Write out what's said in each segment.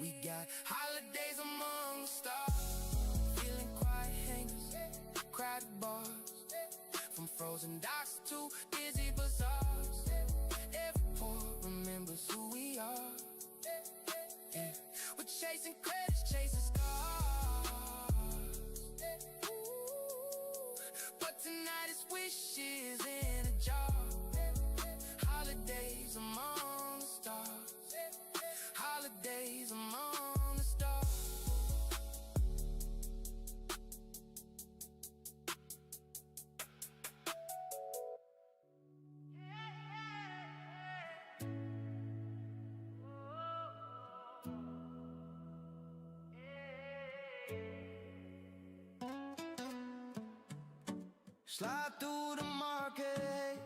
We got holidays among the stars, feeling quiet hangers, crowded bars, from frozen docks to busy bazaars. Every port remembers who we are. Yeah. We're chasing credits, chasing scars. But tonight it's wishes in a jar. Holidays among the stars. Holidays among the stars. Slide through the market,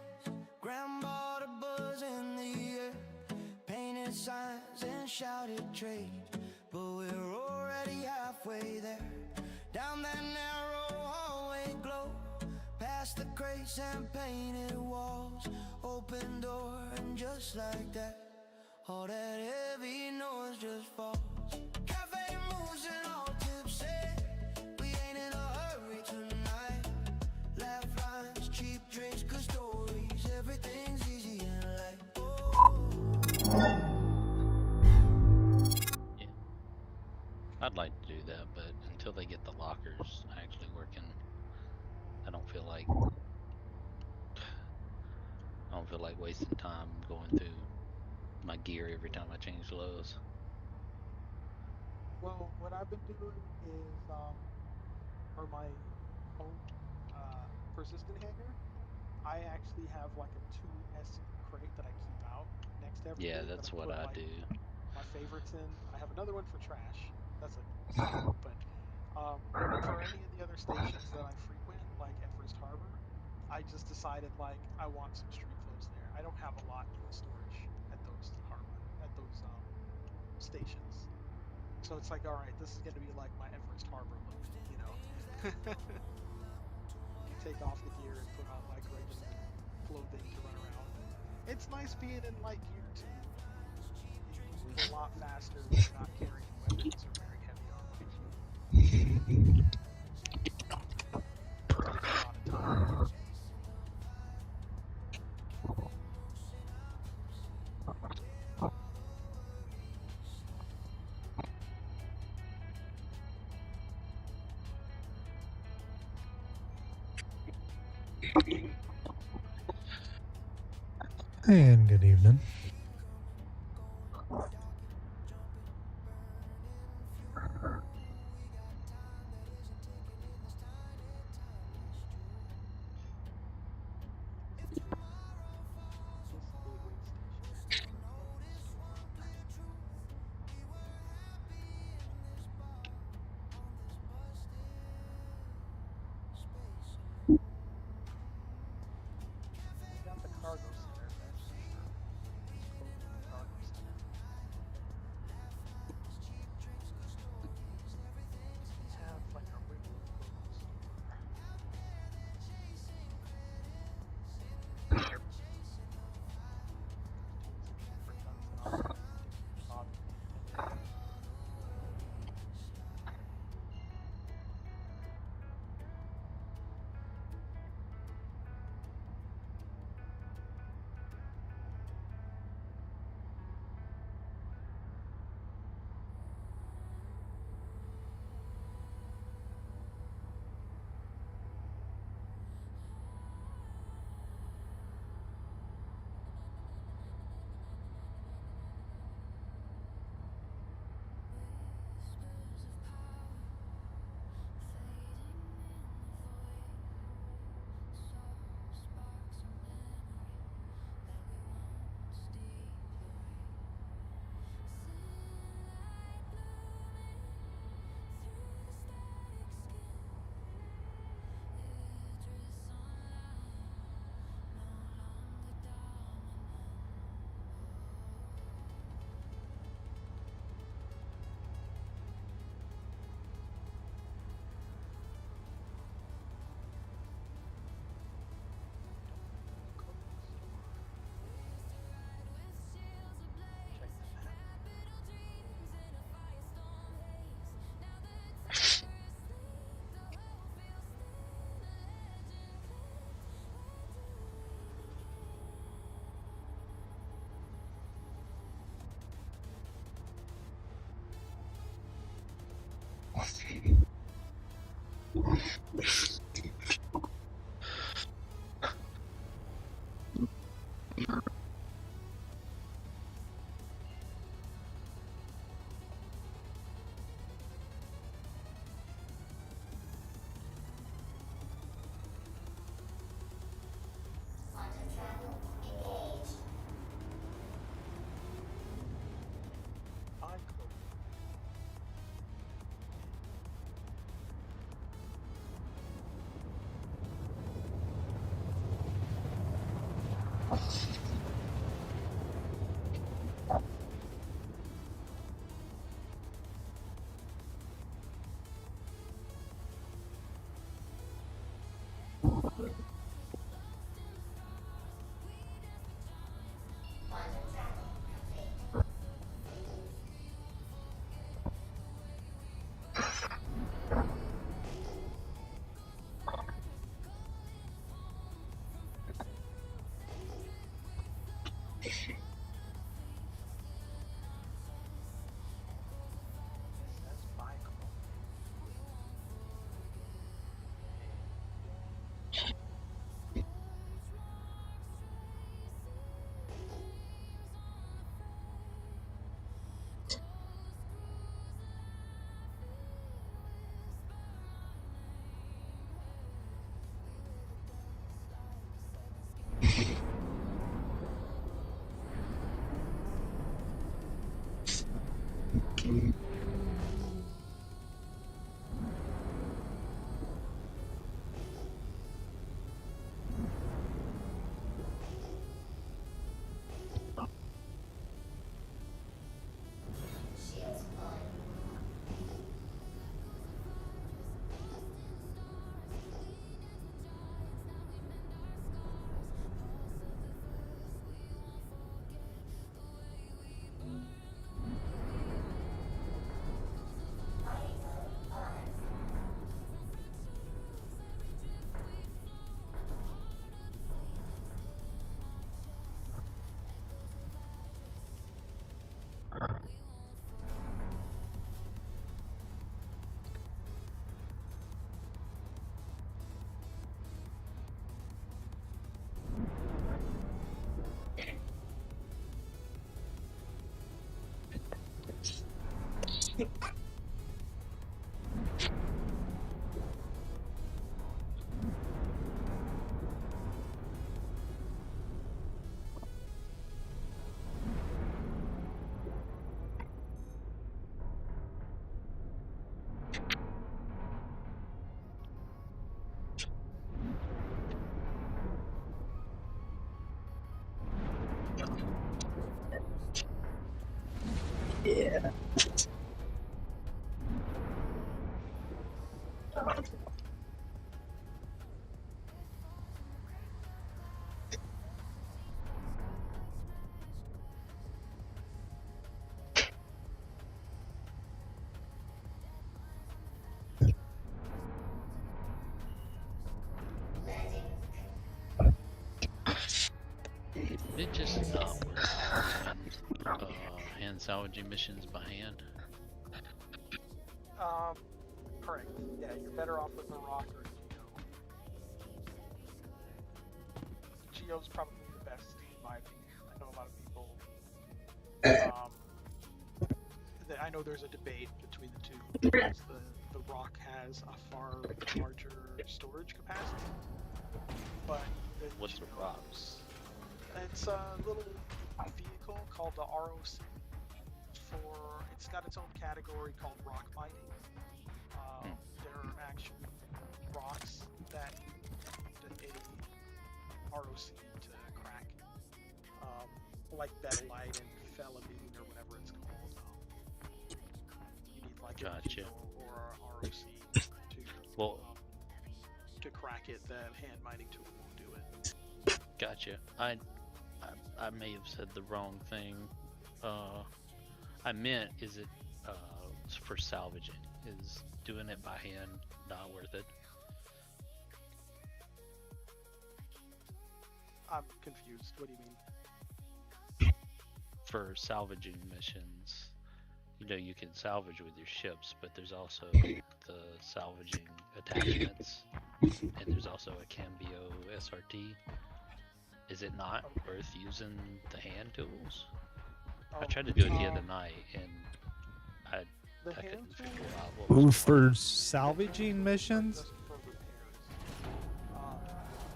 grandma the buzz in the air, painted signs and shouted trade, but we're already halfway there. Down that narrow hallway glow, past the crates and painted walls, open door, and just like that, all that heavy noise just falls. Cafe moves and all tips say we ain't in a hurry tonight. Laugh lines, cheap drinks, good stories, everything's easy and light. Yeah, I'd like to do that, but until they get the lockers actually working, I don't feel like wasting time going through my gear every time I change clothes. Well, what I've been doing is for my own persistent hanger, I actually have like a 2S crate that I keep out next to Yeah, everything that I that's what put I like do. my favorites in. I have another one for trash. That's a side note, but um, for any of the other stations that I frequent, like Everest Harbor, I just decided like I want some street clothes there. I don't have a lot in storage at those stations. So it's like, all right, this is going to be like my Everest Harbor look, you know? Take off the gear and put on like regular clothing to run around. It's nice being in light gear too. You move a lot faster when you're not carrying weapons or wearing heavy armor. Saves a lot of time. And good evening. This gateway station is stormed. They got the cargo center, that's for sure. Says Michael. It just not worth doing hand salvaging missions by hand. Correct. Yeah, you're better off with a rock or a Geo. Geo's probably the best, in my opinion. I know a lot of people. I know there's a debate between the two because the rock has a far larger storage capacity, but the What's the Geo- rock? It's a little vehicle called the ROC. It's got its own category called rock mining. There are actually rocks that need a ROC to crack, like Betelite and Felamine or whatever it's called. You need like a Gotcha. Geo or a ROC Well, to crack it. The hand mining tool won't do it. gotcha. I may have said the wrong thing. I meant, is it for salvaging? Is doing it by hand not worth it? I'm confused. What do you mean? For salvaging missions, you can salvage with your ships, but there's also the salvaging attachments, and there's also a Cambio SRT. Is it not worth using the hand tools? I tried to do it the other night, and I The couldn't hand tool figure out what Ooh, was going for on. salvaging missions? just for repairs.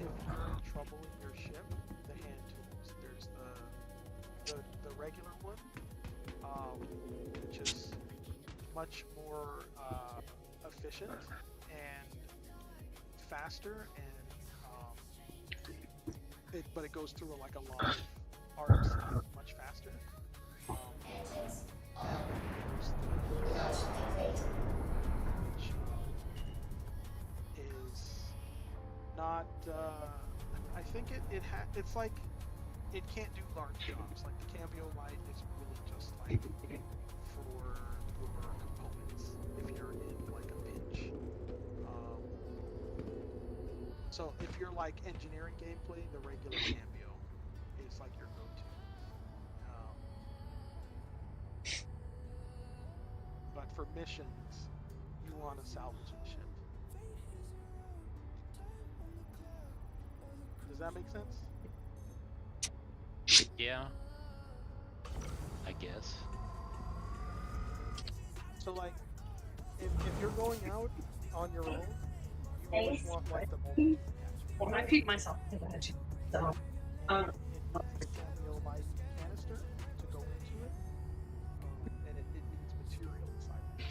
If you're in trouble in your ship, the hand tools. There's the regular one, which is much more efficient and faster, and but it goes through like a lot of arcs much faster. And there's which is not. I think it's like it can't do large jobs. Like the Cambio Light is really just like for components if you're in like a pinch. So if you're like engineering gameplay, the regular Cambio is like your go-to. But for missions, you want a salvaging ship. Does that make sense? Yeah. I guess. So like, if you're going out on your own, you always want like the multi attachment. Well, I peed myself in the head. So, It needs the Cambio Light canister to go into it, and it needs material inside of it.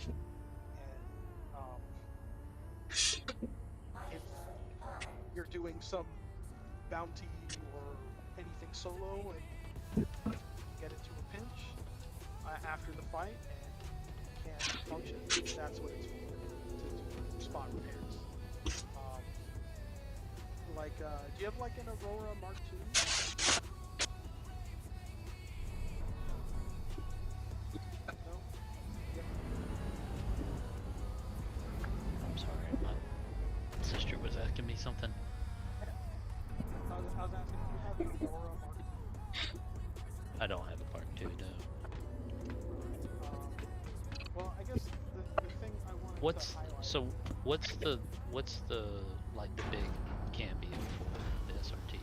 And if you're doing some bounty or anything solo and you get into a pinch after the fight and can't function, that's what it's for, to do spot repairs. Do you have like an Aurora Mark II? No? Yep. I'm sorry, my sister was asking me something. I was asking if you have an Aurora Mark II. I don't have a Mark II, no. Well, I guess the thing I wanted to highlight... What's the like the big Cambio for the SRT?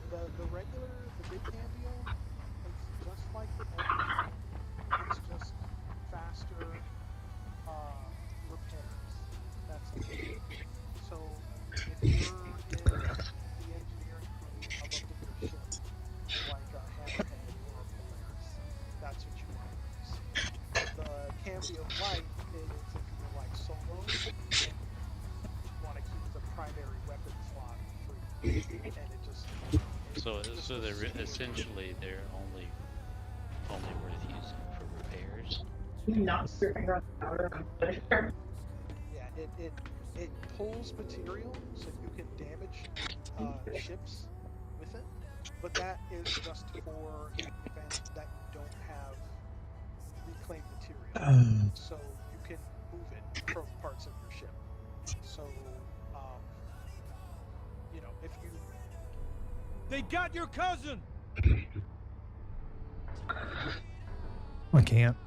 The big Cambio, it's just like the Edge. It's just faster repairs. That's it. So if you're in the engineering crew of a bigger ship, like a Hammerhead or a Polaris, that's what you want to use. The Cambio Light is if you're like solo and you want to keep the primary weapon slot free, and it just So they're essentially only worth using for repairs. not your finger on the powder. yeah, it pulls material so you can damage ships with it, but that is just for the event that you don't have reclaimed material, so you can move it from parts of your ship. So, if you... They got your cousin! I can't.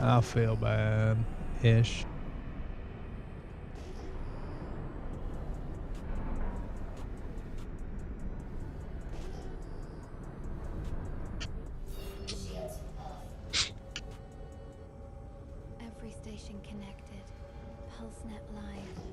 I feel bad-ish. Every station connected. PulseNet Live.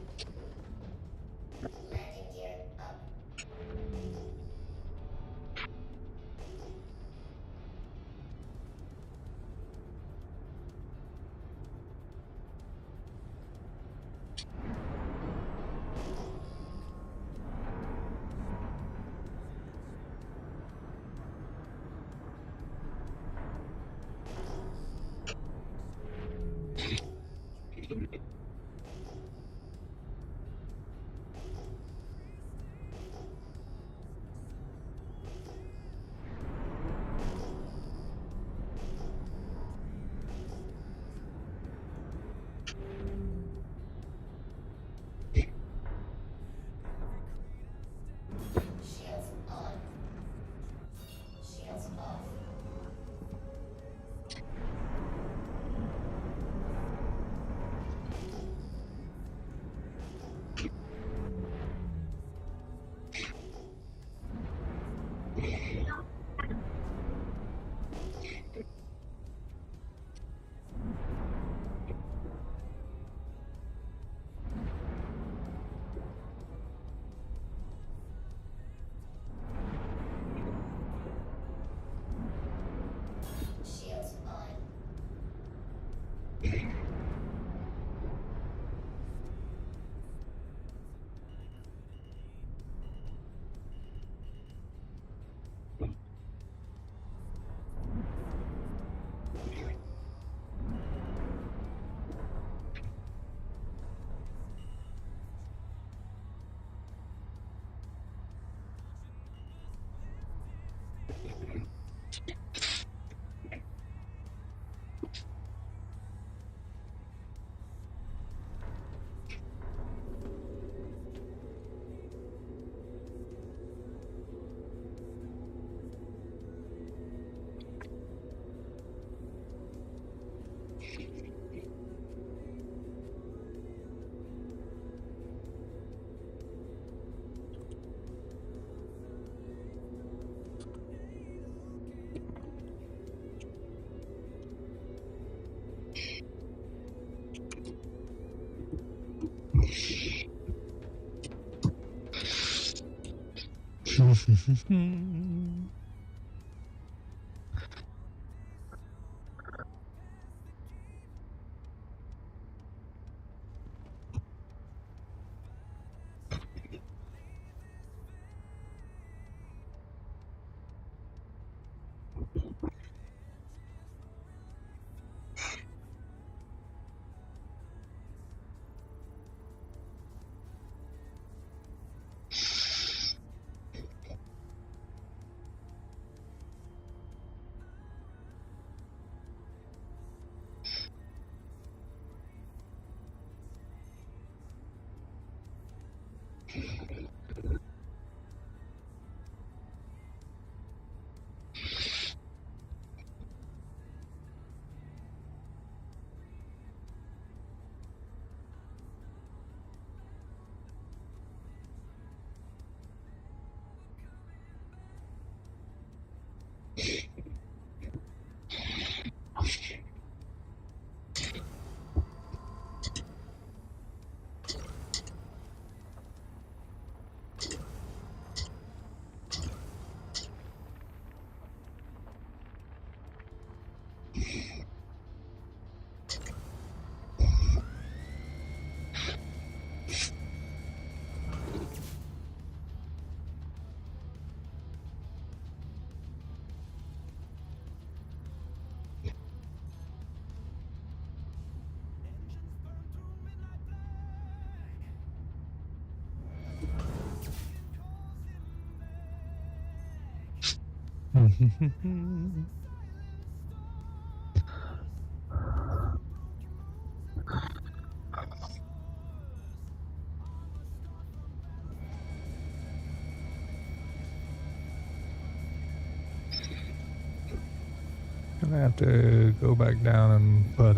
Gonna have to go back down and put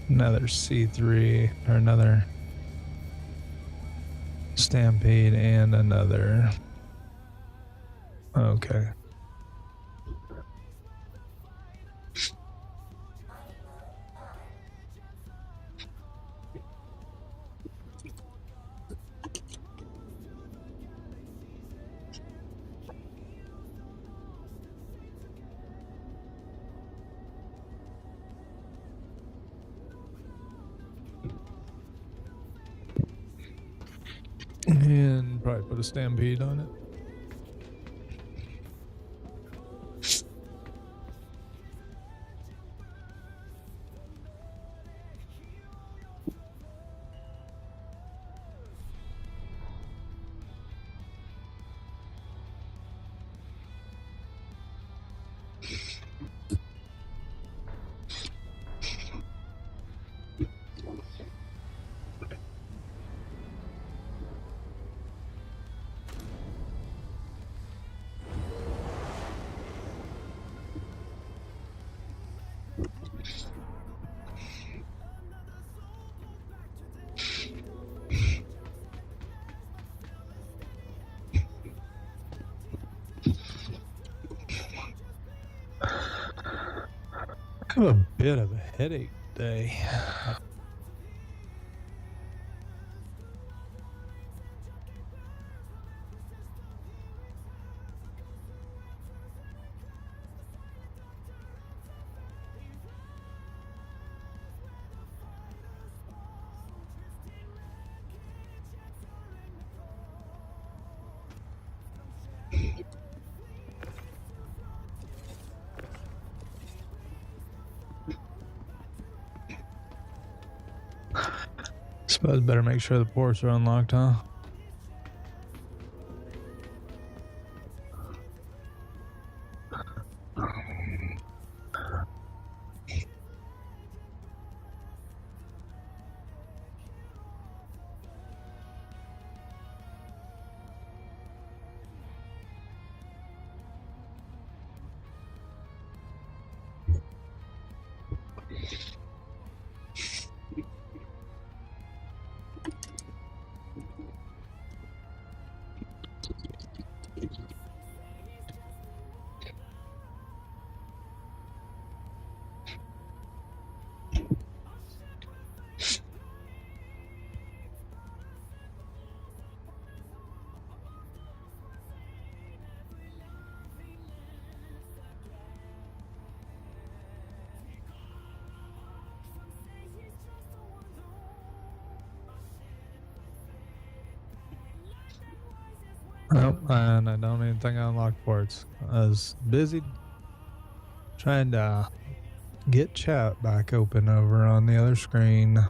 another C3 or another Stampede and another. Okay. And probably put a Stampede on it. I have a bit of a headache today. Suppose better make sure the ports are unlocked, huh? Nope, and I don't even think I unlocked ports. I was busy trying to get chat back open over on the other screen.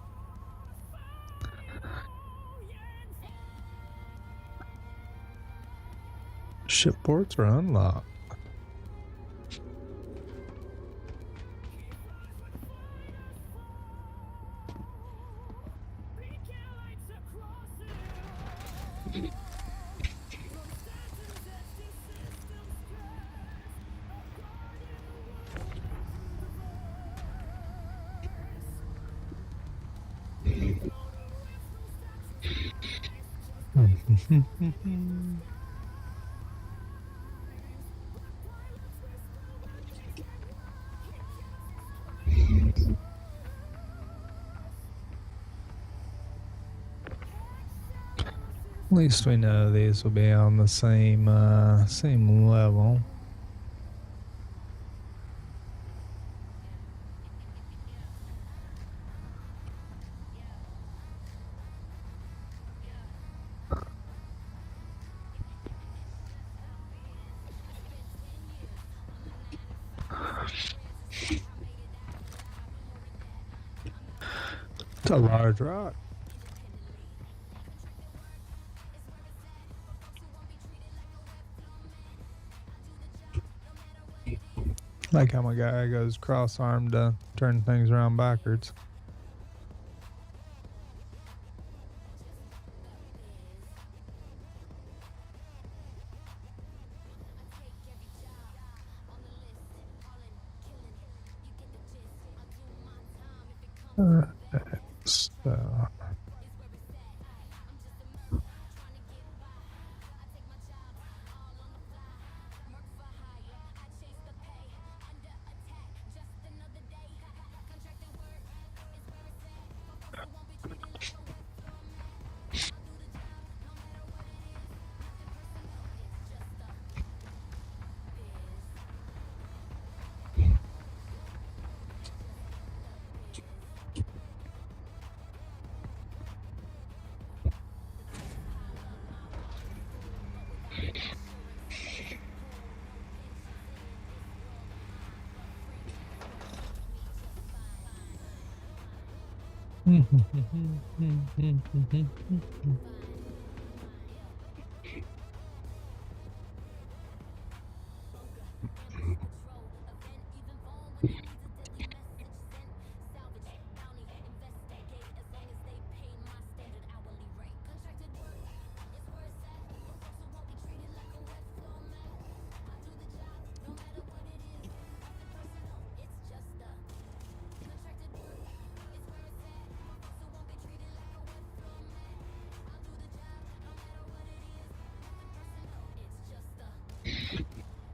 Ship ports are unlocked. At least we know these will be on the same same level. It's a large rock. Like how my guy goes cross-armed to turn things around backwards. So.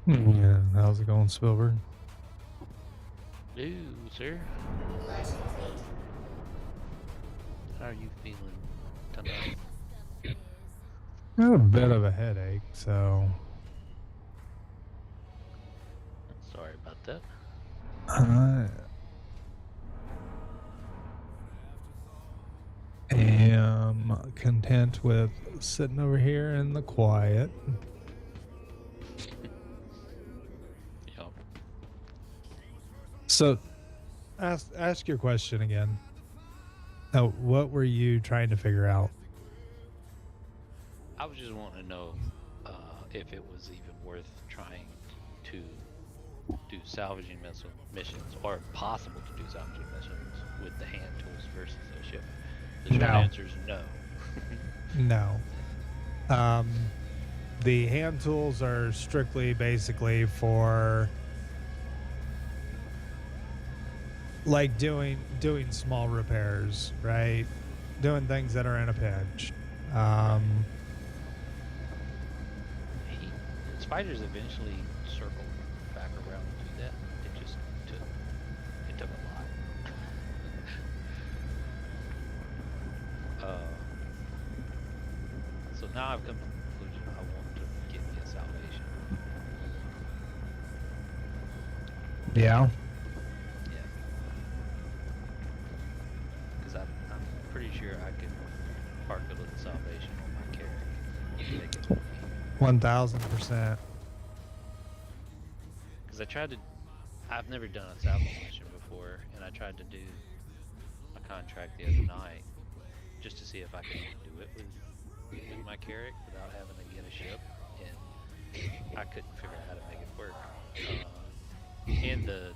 Yeah, how's it going, Spielberg? Ooh, sir. How are you feeling tonight? I have a bit of a headache, so Sorry about that. I am content with sitting over here in the quiet. Yep. So, ask your question again. Now, what were you trying to figure out? I was just wanting to know if it was even worth trying to do salvaging missions, or possible to do salvaging missions with the hand tools versus the ship. The short No. answer is no. No. The hand tools are strictly basically for like doing small repairs, right? Doing things that are in a pinch. Spiders eventually circled back around to do that. It took a lot. So now I've come to the conclusion I want to get me a salvation. Yeah. Yeah. Because I'm pretty sure I could park a little salvation on my carrier and make it 1000%. Because I've never done a salvage mission before, and I tried to do a contract the other night just to see if I could do it with my carrack without having to get a ship, and I couldn't figure out how to make it work. And the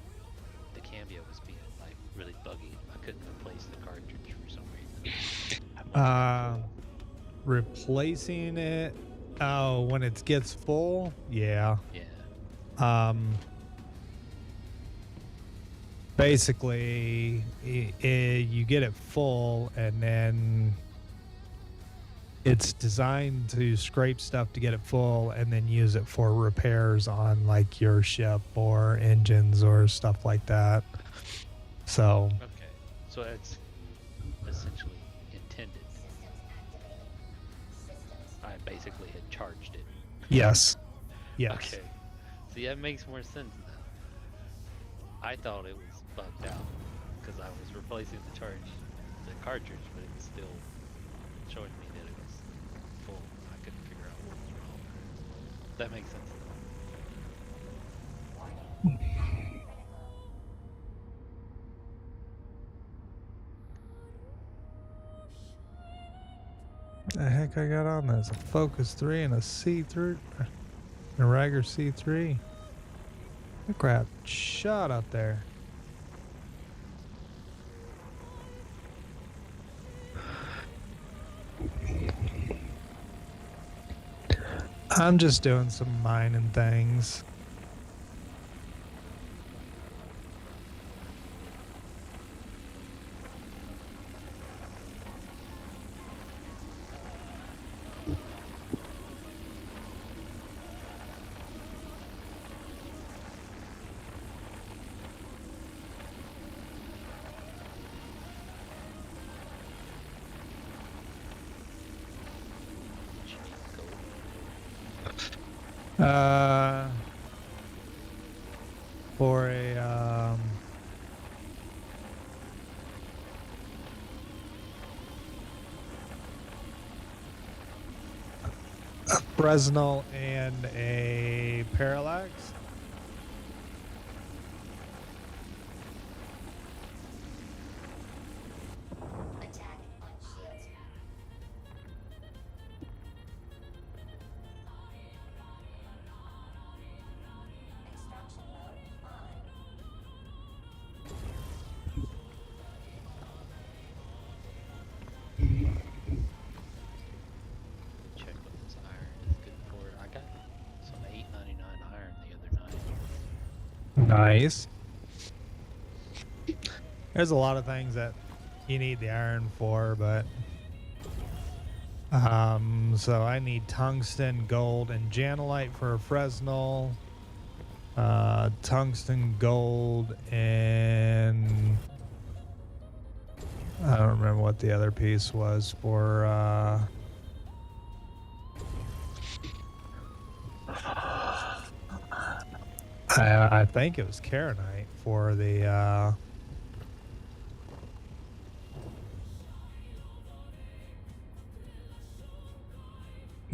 cambio was being like really buggy. I couldn't replace the cartridge for some reason. Replacing it. Oh, when it gets full, yeah. Yeah. Basically, you get it full, and then it's designed to scrape stuff to get it full, and then use it for repairs on like your ship or engines or stuff like that. So. Okay. So it's essentially intended. I basically had charged it. Yes. Yes. Okay. See, that makes more sense now. I thought it was bugged out because I was replacing the cartridge, but it was still showing me that it was full. I couldn't figure out what was wrong. That makes sense. The heck I got on this? A Focus 3 and a C3, a Rager C3. Oh, crap! Shot up there. I'm just doing some mining things. For a Fresnel and a Parallax. Check what this iron is good for. I got some 8.99 iron the other night. Nice. There's a lot of things that you need the iron for, but so I need tungsten, gold, and janelite for a Fresnel. Tungsten, gold, and I don't remember what the other piece was for I think it was Karenite for the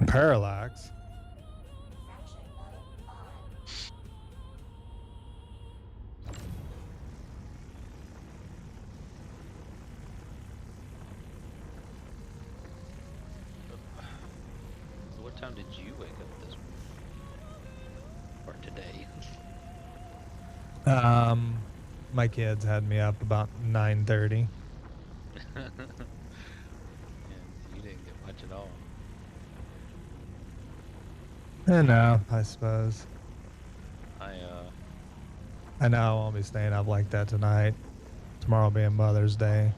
Parallax. So what time did you wake up this morning? Or today? My kids had me up about 9:30. And you didn't get much at all. I know, I suppose. I I know I won't be staying up like that tonight. Tomorrow being Mother's Day.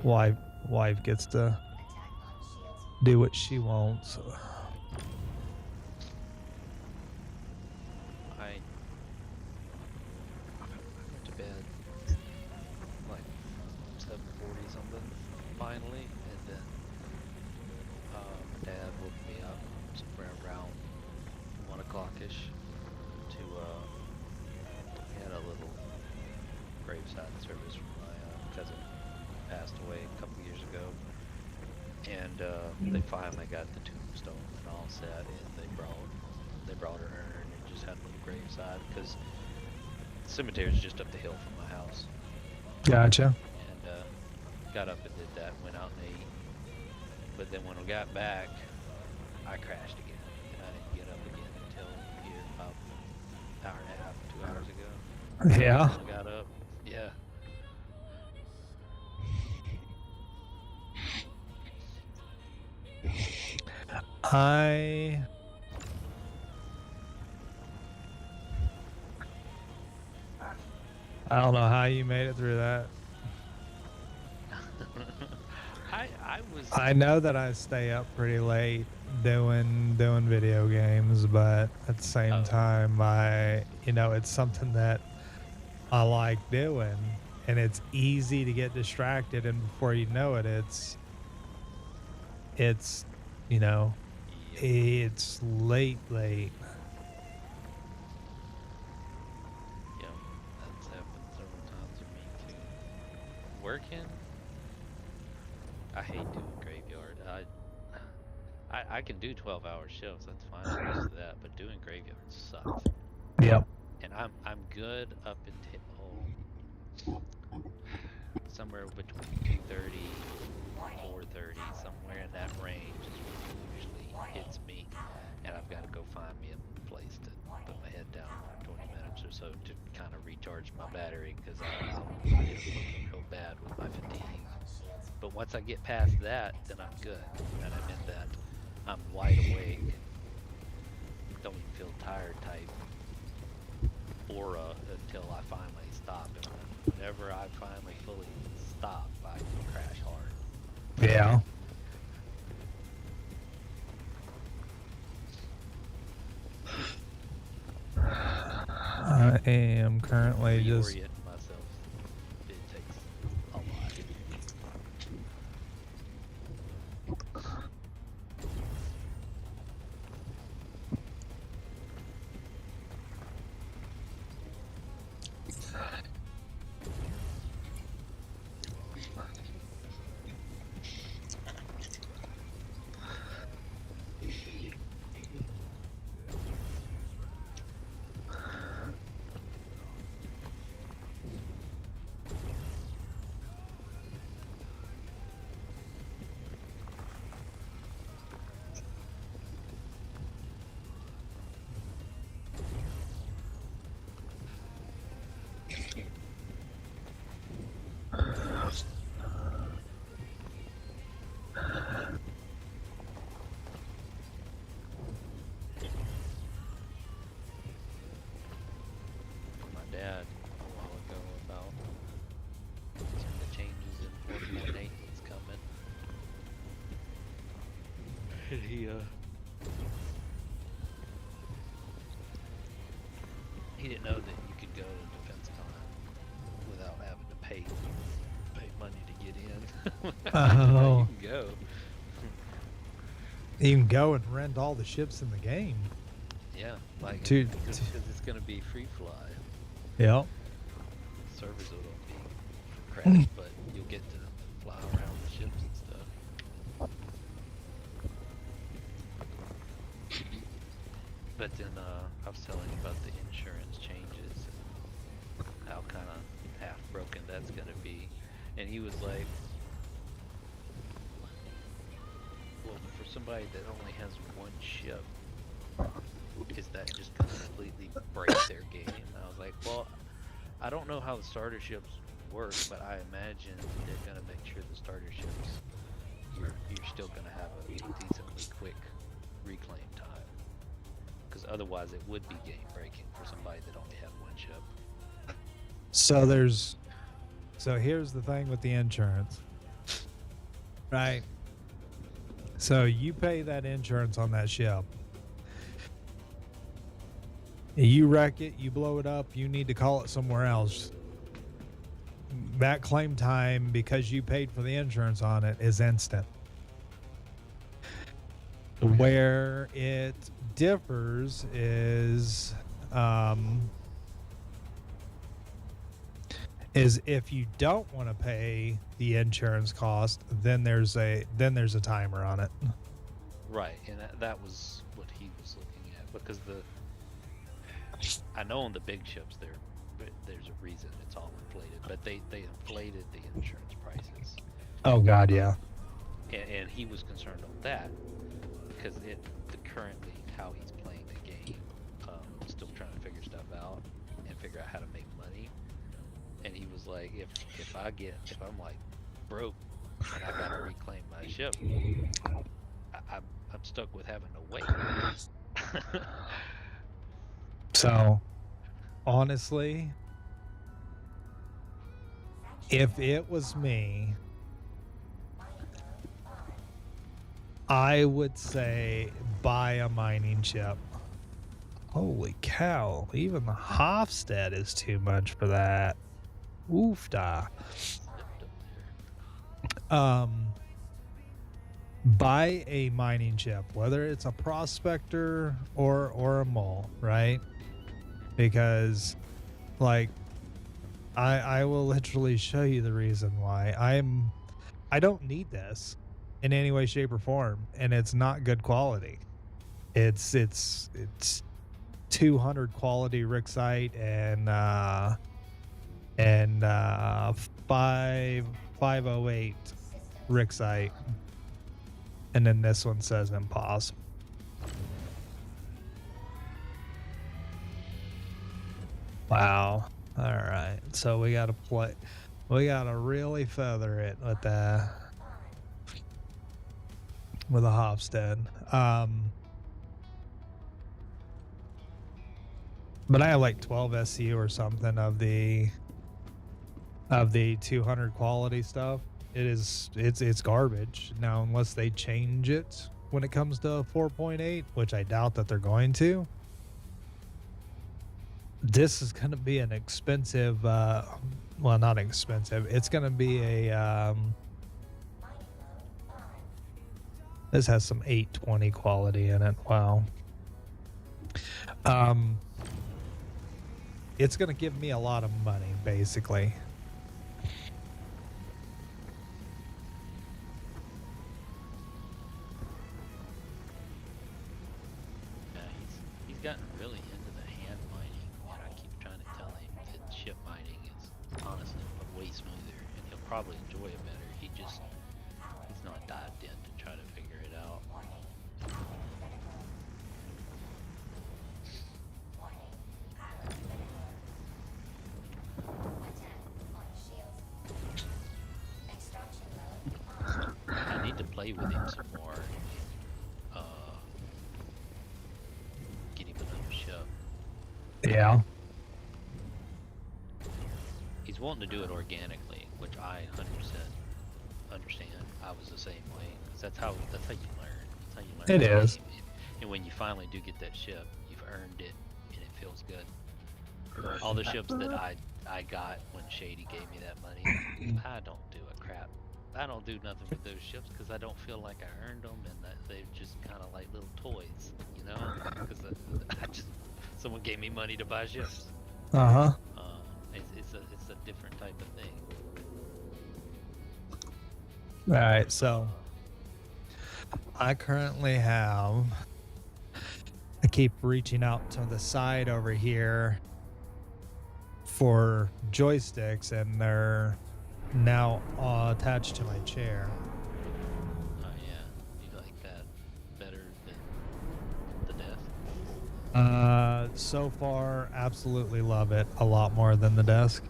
Wife gets to do what she wants. I went to bed like 7:40 something finally, and then my dad woke me up somewhere around 1 o'clock-ish to we had a little graveside service for my cousin who passed away a couple years ago, And they finally got the tombstone and all set, and they brought her urn and just had a little graveside because the cemetery is just up the hill from my house. Gotcha. And got up and did that, went out and ate. But then when we got back, I crashed again, and I didn't get up again until here about an hour and a half, 2 hours ago. Yeah. When I got up, yeah. I don't know how you made it through that. I was. I know that I stay up pretty late doing video games, but at the same Oh. time, it's something that I like doing, and it's easy to get distracted, and before you know it, it's it's late. Yeah, that's happened several times to me too. Working, I hate doing graveyard. I can do 12-hour shifts. That's fine. I'm used to that. But doing graveyard sucks. Yep. And I'm good up until somewhere between 2:30, 4:30, somewhere in that range is when it usually hits me, and I've got to go find me a place to put my head down for 20 minutes or so to kind of recharge my battery because I'm real bad with my fatigue. But once I get past that, then I'm good, and I'm in that I'm wide awake, don't even feel tired type aura until I finally stop. And whenever I finally fully stop, I crash hard. Yeah. I am currently just Reorient myself. It takes a lot. My dad a while ago about some of the changes in 4.8 that's coming. And he didn't know that you could go to DefenseCon without having to pay money to get in. Oh. You can go. you can go and rent all the ships in the game. Yeah, like Dude. because it's gonna be free fly. Yep. Servers will be for credit, but you'll get to fly around the ships and stuff. But then I was telling you about the insurance changes and how kind of half broken that's gonna be, and he was like, "Well, for somebody that only has one ship, is that just gonna completely break their game?" And I was like, "Well, I don't know how the starter ships work, but I imagine they're gonna make sure the starter ships you're still gonna have a decently quick reclaim time, because otherwise it would be game breaking for somebody that only had one ship." So here's the thing with the insurance. Right? So you pay that insurance on that ship. You wreck it, you blow it up, you need to call it somewhere else. That claim time, because you paid for the insurance on it, is instant. Where it differs is if you don't want to pay the insurance cost, then there's a timer on it. Right, and that was what he was looking at, because I know on the big ships there's a reason it's all inflated, but they inflated the insurance prices, Oh God, yeah. and he was concerned on that because currently how he's playing the game, still trying to figure stuff out and figure out how to make money, and he was like, if I'm like broke and I gotta reclaim my ship, I'm stuck with having to wait. So, honestly, if it was me, I would say buy a mining ship. Holy cow, even the Hofstad is too much for that. Oofda. Buy a mining ship, whether it's a prospector or a mole, right? Because, like, I will literally show you the reason why. I don't need this in any way, shape, or form, and it's not good quality. It's 200 quality Rixite and 508 Rixite, and then this one says impossible. Wow. All right. So we gotta really feather it with the Hofstad. But I have like 12 SCU or something of the 200 quality stuff. It's garbage now, unless they change it when it comes to 4.8, which I doubt that they're going to. This is going to be an expensive, well, not expensive. It's going to be a this has some 820 quality in it. Wow. It's going to give me a lot of money, basically. Yeah, he's gotten really into the hand mining, and I keep trying to tell him that ship mining is honestly way smoother, and he'll probably enjoy it better. He's not dived in to try to figure it out. I need to play with him some more. Get him another ship. Yeah. He's wanting to do it organically, which I 100% understand. I was the same way. 'Cause that's how you learn. That's how you learn. It the is. game. And when you finally do get that ship, you've earned it, and it feels good. All the ships that I got when Shady gave me that money, I don't do a crap. I don't do nothing with those ships because I don't feel like I earned them, and that they're just kind of like little toys, you know? Because someone gave me money to buy ships. Uh-huh. It's a different type of thing. All right, so I currently have, I keep reaching out to the side over here for joysticks, and they're now attached to my chair. Oh yeah, you like that better than the desk? So far, absolutely love it a lot more than the desk.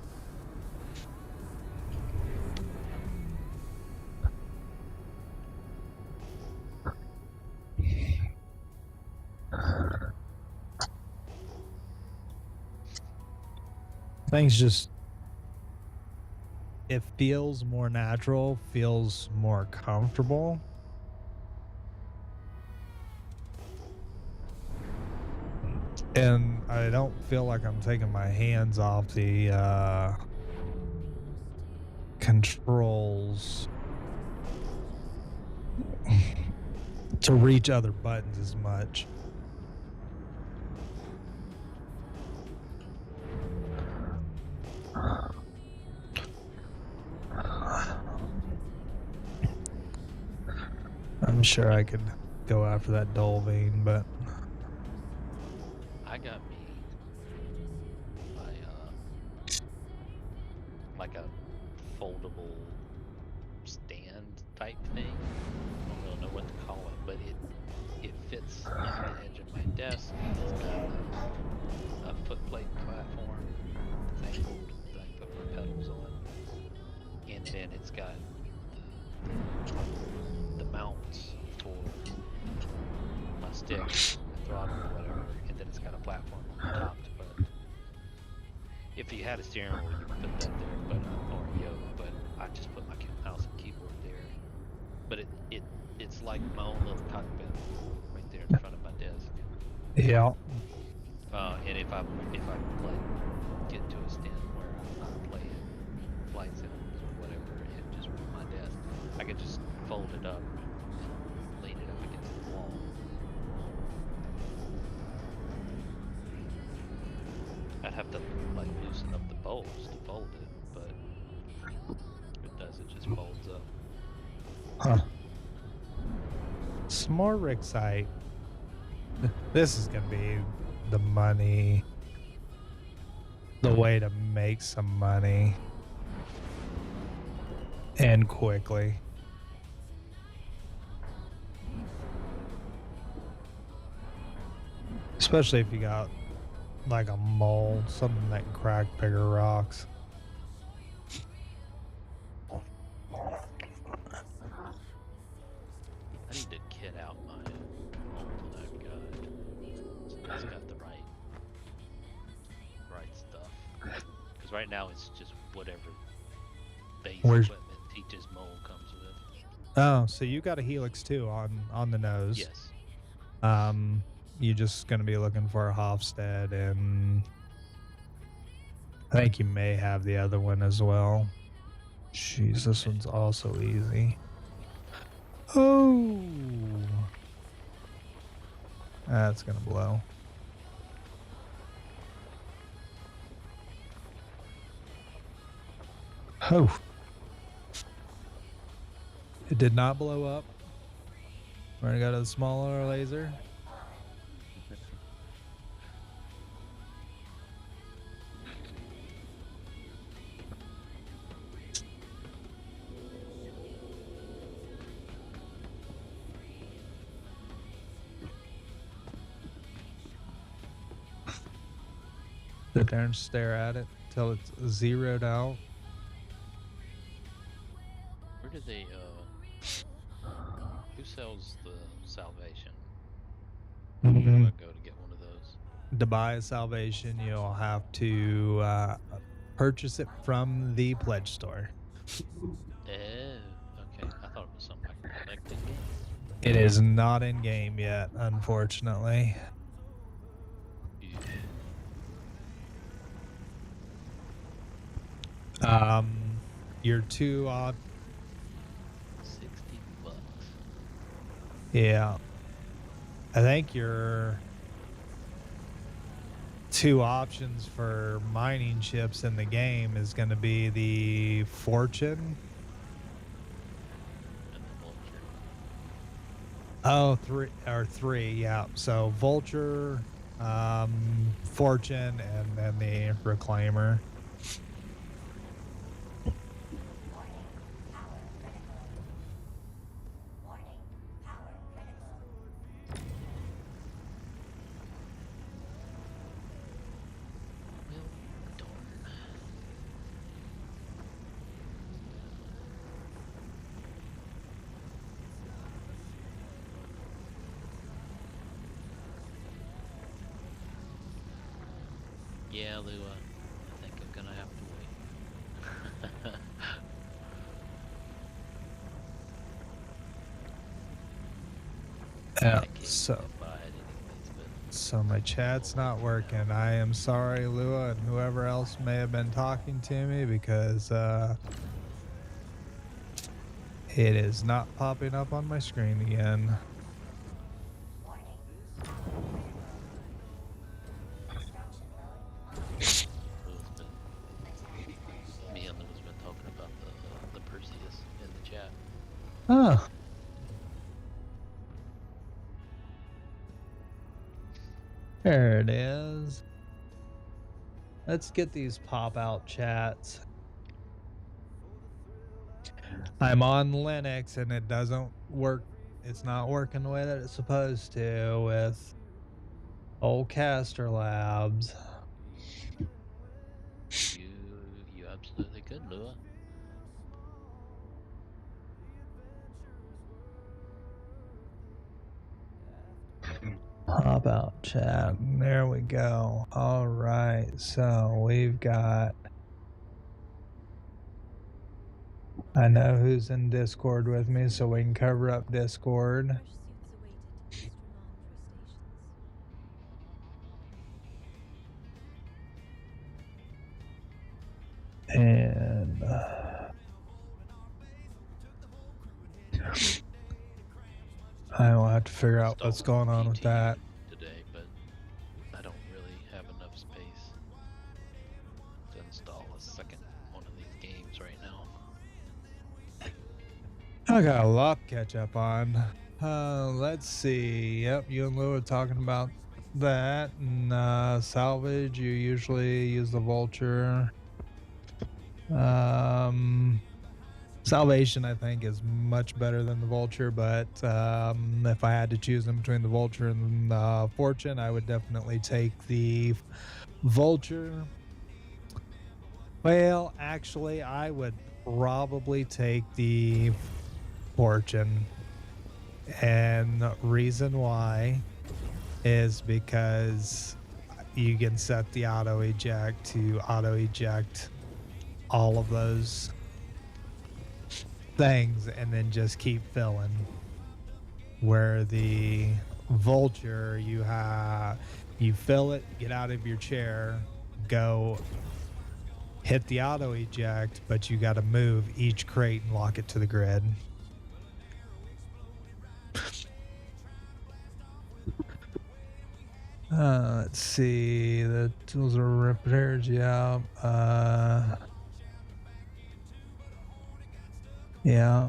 Things just, it feels more natural, feels more comfortable. And I don't feel like I'm taking my hands off the controls to reach other buttons as much. I'm sure I could go after that Dolvine, but I got me my like a foldable stand type thing. I don't really know what to call it, but it fits in the edge of my desk. It's got a foot plate platform that's angled that I can put my pedals on, and then it's got the mounts for my stick, my throttle, or whatever, and then it's got a platform on top to put. If you had a steering wheel, you could put that there, but or a yoke. But I just put my mouse and keyboard there. But it's like my own little cockpit right there in front of my desk. yeah. And if I like get to a stand where I'm not playing flight sims or whatever, and just with my desk, I could just fold it up and lean it up against the wall. I'd have to like loosen up the bolts to fold it, but it does. It just folds up. Huh. Smart rig site. This is gonna be the money, the way to make some money, and quickly. Especially if you got like a mold, something that can crack bigger rocks. I need to kit out my mold that I've got. So it's got the right stuff. Because right now it's just whatever base Where's- equipment Teach's mold comes with. Oh, so you got a Helix too on the nose. Yes. You're just gonna be looking for a Hofstad, and I think you may have the other one as well. Jeez, this one's also easy. Oh, that's gonna blow. Oh, it did not blow up. We're gonna go to the smaller laser. Sit there and stare at it till it's zeroed out. Where do they, who sells the Salvation? Where do I go to get one of those? To buy a Salvation, you'll have to purchase it from the pledge store. Oh, okay. I thought it was something I could collect in game. It is not in game yet, unfortunately. Your two 60 bucks. yeah. I think your two options for mining ships in the game is going to be the Fortune. And the Vulture. Oh, three, yeah. So Vulture, Fortune, and then the Reclaimer. Well, darn. Yeah, Lua, I think I'm gonna have to wait. Yeah. I can't So, buy it anyways, but so my chat's not working. I am sorry, Lua, and whoever else may have been talking to me, because it is not popping up on my screen again. Lua's me and Lua's been talking about the Perseus in the chat. Oh. There it is. Let's get these pop-out chats. I'm on Linux and it doesn't work. It's not working the way that it's supposed to with old Caster Labs. You absolutely could, Lua. Pop out chat. There we go. All right. So we've got. I know who's in Discord with me, so we can cover up Discord. And I will have to figure out what's going on with that. Today, but I don't really have enough space to install a second one of these games right now. I got a lot to catch up on. Let's see. Yep, you and Lou are talking about that. And salvage, you usually use the vulture. Salvation, I think, is much better than the vulture, but if I had to choose them between the vulture and fortune, I would definitely take the vulture. Well, actually, I would probably take the fortune, and the reason why is because you can set the auto eject to auto eject all of those things and then just keep filling, where the vulture, you fill it, get out of your chair, go hit the auto eject, but you got to move each crate and lock it to the grid. Let's see, the tools are repairs. Yeah. Yeah.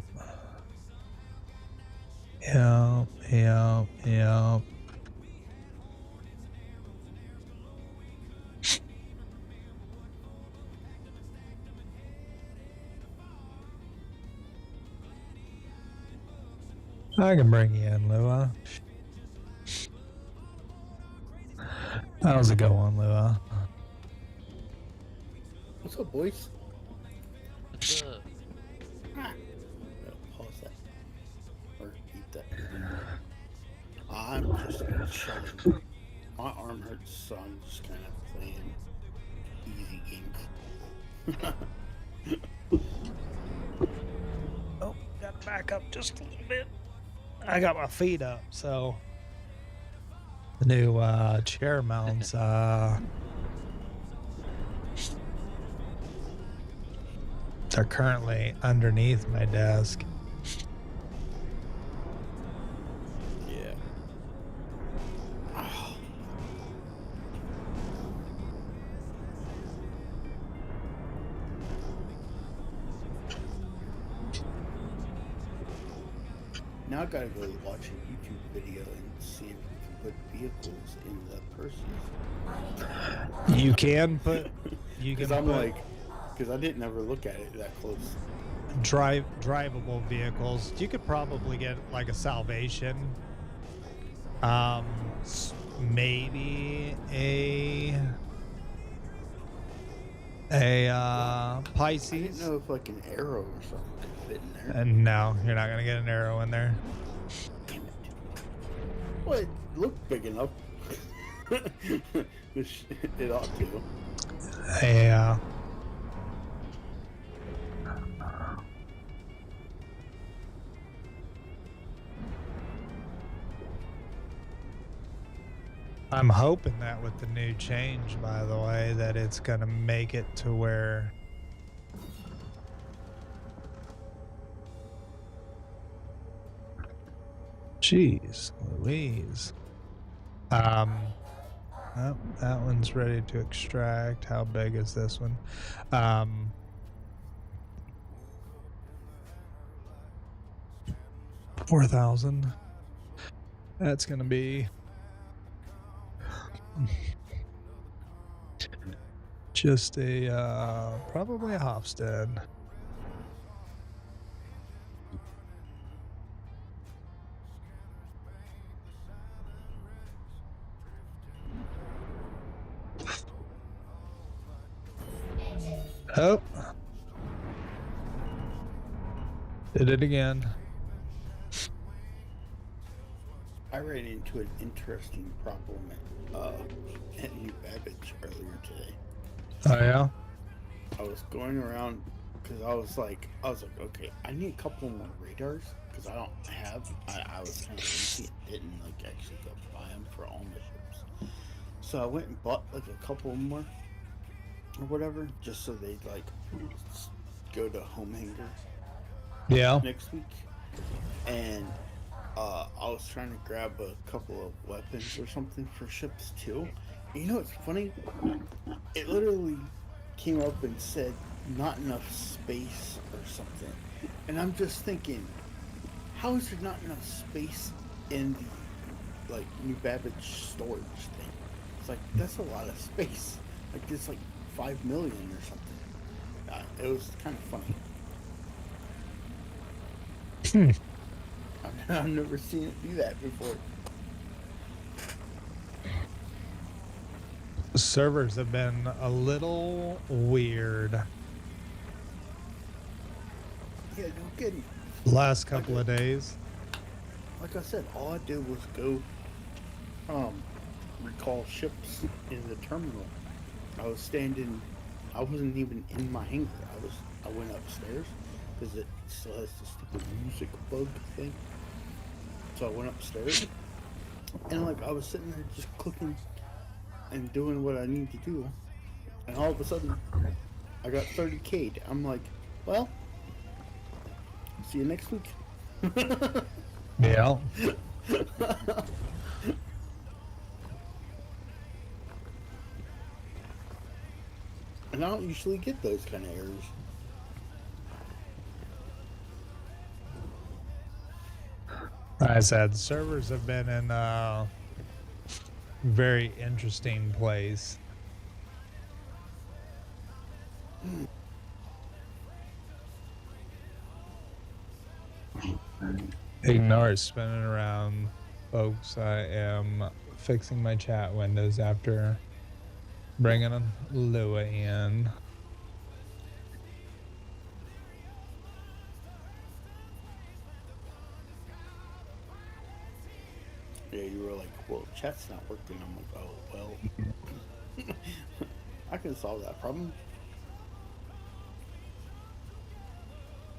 I can bring you in, Lua. How's it going, Lua? What's up, boys? What's up? Pause that. Or eat that. I'm just chilling. My arm hurts, so I'm just kind of playing easy games. Oh, got to back up just a little bit. I got my feet up, so the new chair mounts. They're currently underneath my desk. Yeah. Oh. Now I gotta go watch a YouTube video and see if we can put vehicles in the purses. You can put. You can. Because I'm put like, because I didn't ever look at it that close. drivable vehicles. You could probably get like a Salvation. Maybe a Pisces. I didn't know if like an arrow or something could fit in there. And no, you're not gonna get an arrow in there. Damn it. Well, it looked big enough. Which it ought to. Yeah. I'm hoping that with the new change, by the way, that it's gonna make it to where jeez Louise. Oh, that one's ready to extract. How big is this one? 4,000. That's gonna be Just a probably a Hofstad. Oh, did it again. I ran into an interesting problem at New Babbage earlier today. Oh yeah. I was going around because I was like, okay, I need a couple more radars because I don't have. I was kind of lazy and didn't like actually go buy them for all my ships. So I went and bought like a couple more or whatever, just so they'd like go to home hanger Yeah. next week. And I was trying to grab a couple of weapons or something for ships too. And you know what's funny? It literally came up and said not enough space or something. And I'm just thinking, how is there not enough space in the like New Babbage storage thing? It's like that's a lot of space. Like it's like 5 million or something. It was kind of funny. I've never seen it do that before. Servers have been a little weird Yeah, no kidding. last couple of days. Like I said, all I did was go recall ships in the terminal. I wasn't even in my hangar. I went upstairs because it still has the stupid music bug thing. So I went upstairs and like I was sitting there just clicking and doing what I need to do, and all of a sudden I got 30K'd. I'm like, well, see you next week. Yeah. And I don't usually get those kind of errors. I said servers have been in a very interesting place. Ignore spinning around, folks. I am fixing my chat windows after bringing Lua in. Yeah, you were like, well, chat's not working. I'm like, oh, well, I can solve that problem.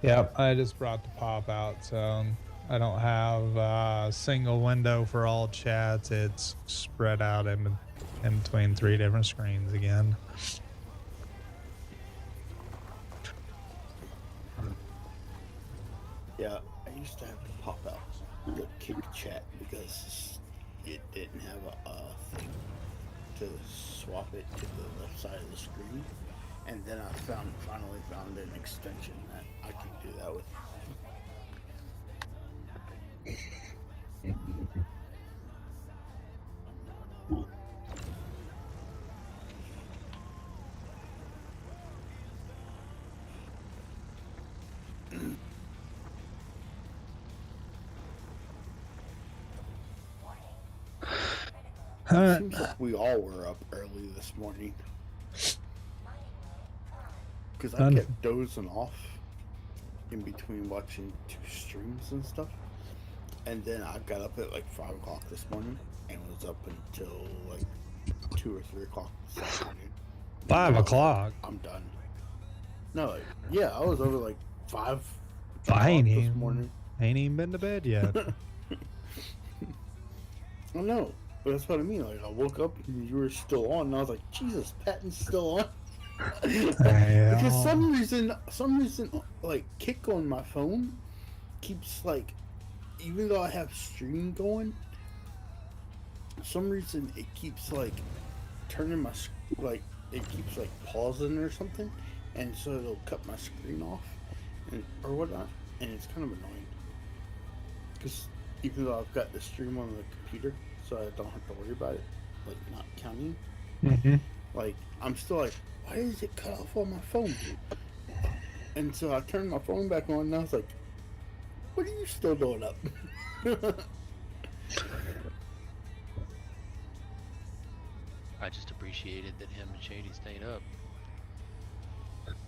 Yep, I just brought the pop out, so I don't have a single window for all chats. It's spread out in between 3 different screens again. Yeah, I used to have to pop out the kick chat because it didn't have a thing to swap it to the left side of the screen. And then I finally found an extension that I can do that with. Seems like we all were up early this morning. Because I kept dozing off in between watching 2 streams and stuff. And then I got up at like 5 o'clock this morning and was up until like 2 or 3 o'clock this afternoon. 5 o'clock? I'm done. No, like, yeah, I was over like 5 I ain't this even, morning. ain't even been to bed yet. I know, but that's what I mean. Like, I woke up and you were still on, and I was like, Jesus, Patton's still on. Because some reason, like, Kick on my phone keeps, like, even though I have stream going, for some reason it keeps, like, turning my, like, it keeps, like, pausing or something, and so it'll cut my screen off, and or whatnot, and it's kind of annoying. Because even though I've got the stream on the computer, so I don't have to worry about it. like not counting. Mm-hmm. Like I'm still like, why is it cut off on my phone? And so I turned my phone back on, and I was like, what are you still doing up? I just appreciated that him and Shady stayed up.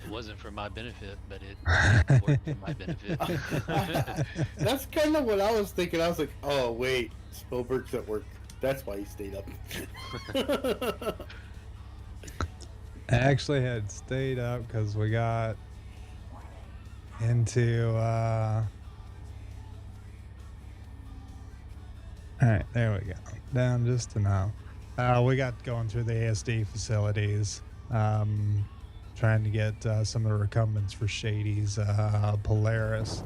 It wasn't for my benefit, but it worked for my benefit. That's kind of what I was thinking. I was like, oh wait, Spielberg's at work. That's why he stayed up. I actually had stayed up because we got into all right, there we go. Down just enough. We got going through the ASD facilities, trying to get some of the recumbents for Shady's Polaris.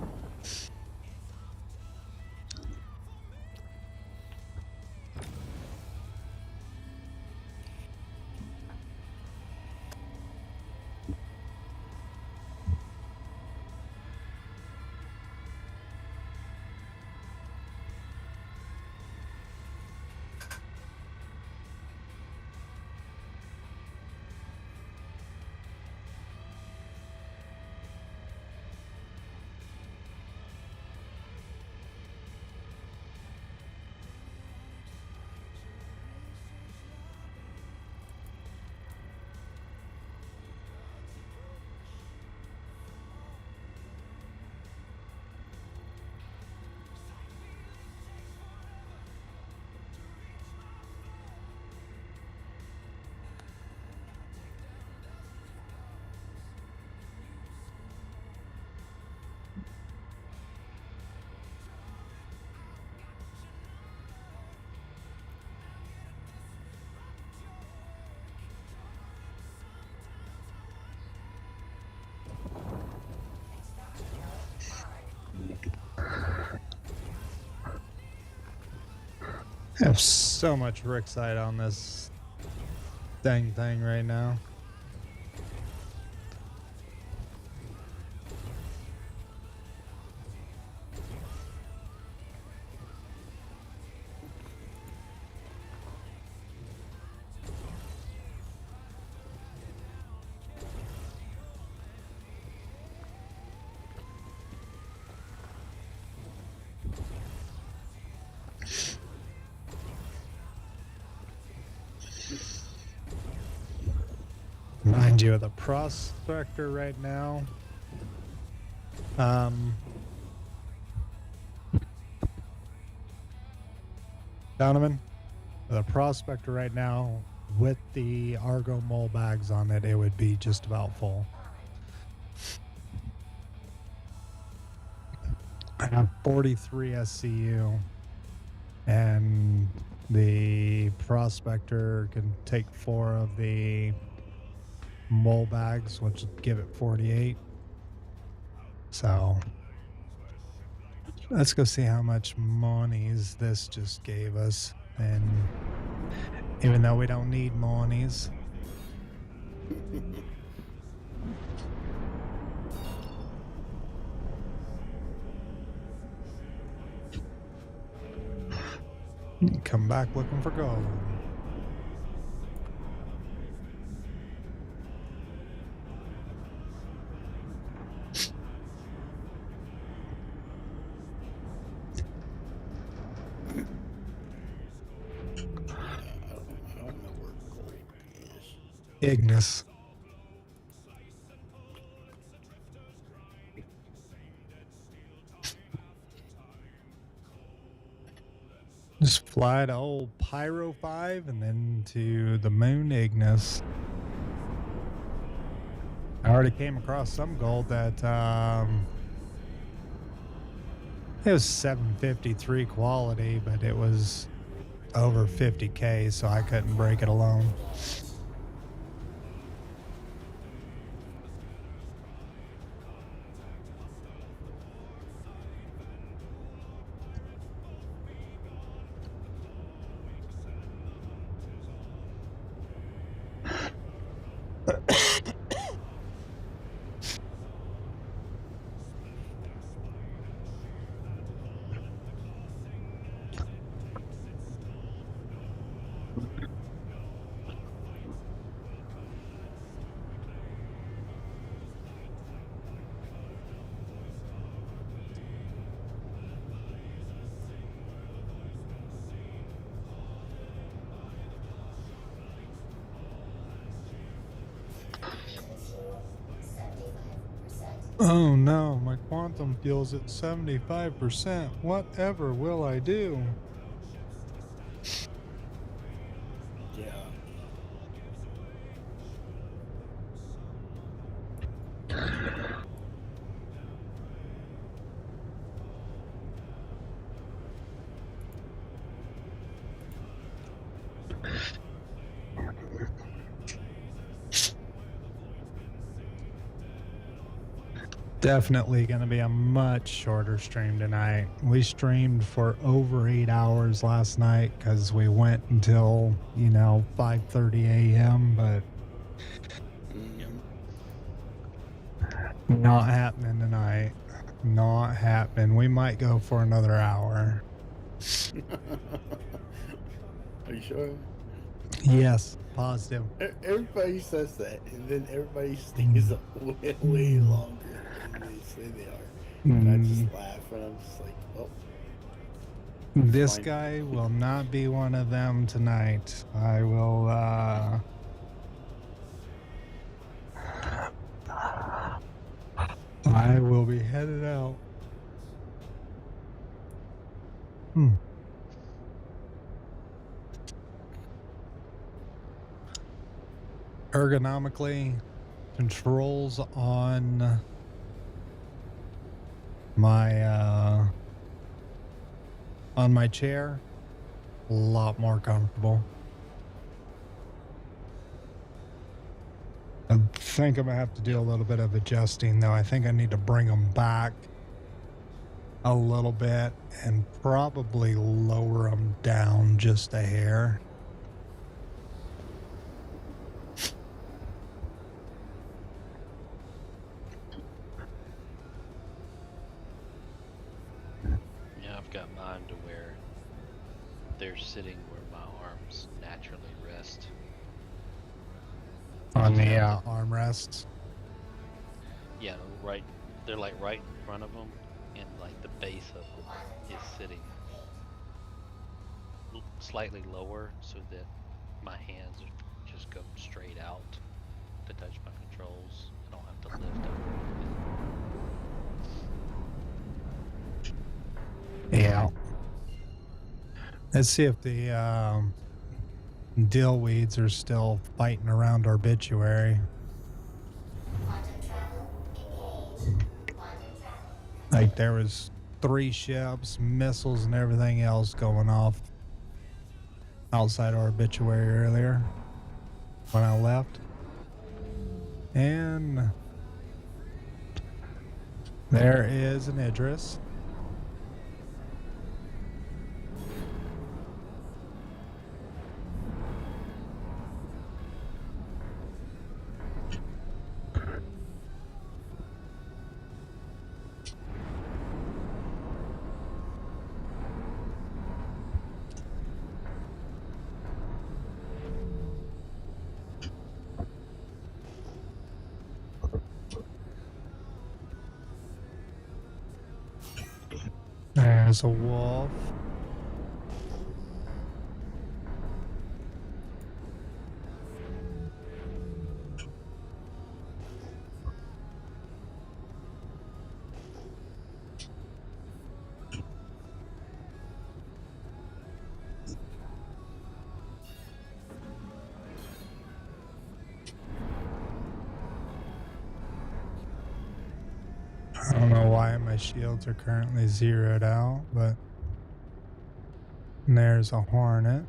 I have so much Rixite on this thing right now. Mind you, the Prospector right now. Donovan, the Prospector right now with the Argo mole bags on it, it would be just about full. I have 43 SCU, and the Prospector can take 4 of the mole bags, which would give it 48. So let's go see how much monies this just gave us. And even though we don't need monies, come back looking for gold. I don't know where gold is. Ignis. Just fly to old Pyro 5 and then to the moon Ignis. I already came across some gold that it was 753 quality, but it was over 50k, so I couldn't break it alone. Oh no, my quantum fuel's at 75%. Whatever will I do? Yeah. Definitely going to be a much shorter stream tonight. We streamed for over 8 hours last night because we went until, 5:30 a.m., but not happening tonight. Not happening. We might go for another hour. Are you sure? Yes, positive. Everybody says that, and then everybody stays up way, way longer than they say they are. And I just laugh, and I'm just like, oh. This fine. guy will not be one of them tonight. I will, I will be headed out. Ergonomically, controls on my chair, a lot more comfortable. I think I'm gonna have to do a little bit of adjusting though. I think I need to bring them back a little bit and probably lower them down just a hair. Yeah, I've got mine to where they're sitting where my arms naturally rest. On the armrests. Yeah, right. They're like right in front of them, and like the base of them is sitting slightly lower, so that my hands just go straight out to touch my controls. I don't have to lift them. Yeah. Let's see if the dill weeds are still fighting around Obituary. Like there was 3 ships, missiles, and everything else going off outside our Obituary earlier when I left. And there is an Idris. There's a wolf. I don't know why my shields are currently zeroed out, but there's a hornet.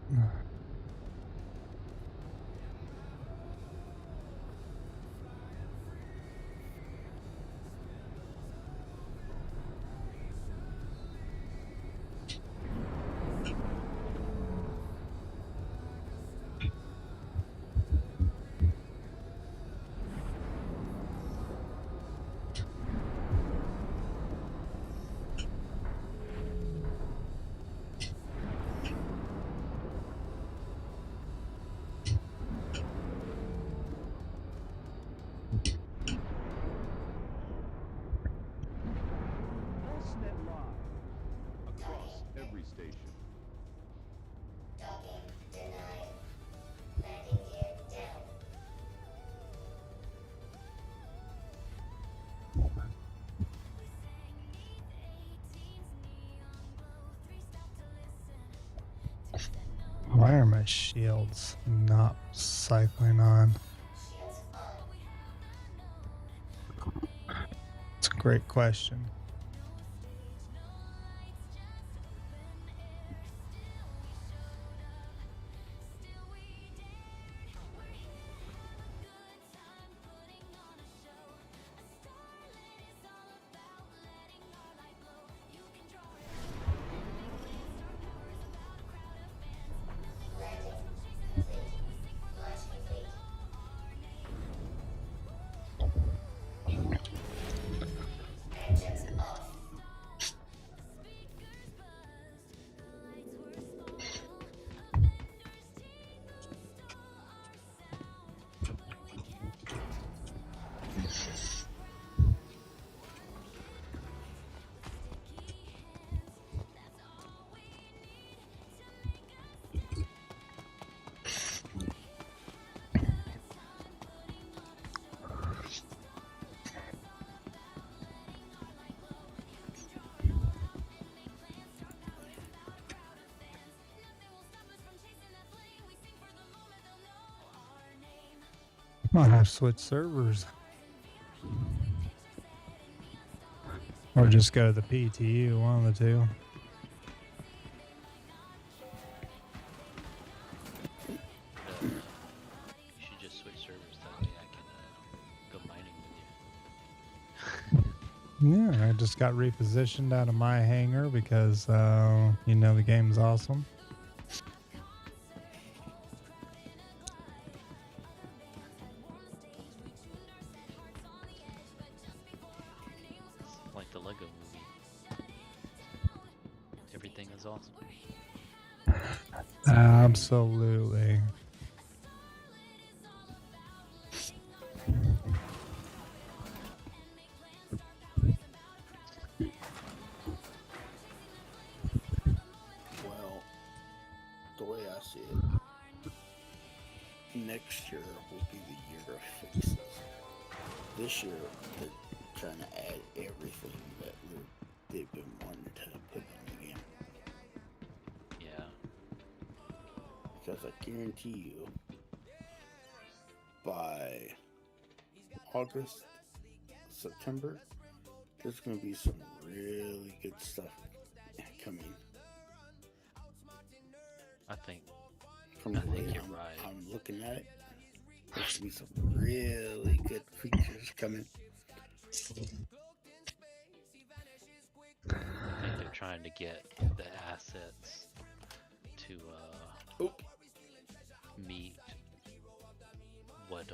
my shield's not cycling on? It's a great question. Might have to switch servers. Or just go to the PTU, one of the two. You should just switch servers, that way I can go mining with you. Yeah, I just got repositioned out of my hangar because, you know, the game's awesome. It's like the Lego movie. Everything is awesome. Absolutely. Well, the way I see it, next year will be the year of fixes. This year, they're trying to add everything that they've been wanting to put in the game. Yeah. Because I guarantee you, by August, September, there's going to be some really good stuff coming. I think From the way you're right. I'm looking at it, there's going to be some really good features coming. I think they're trying to get the assets to meet what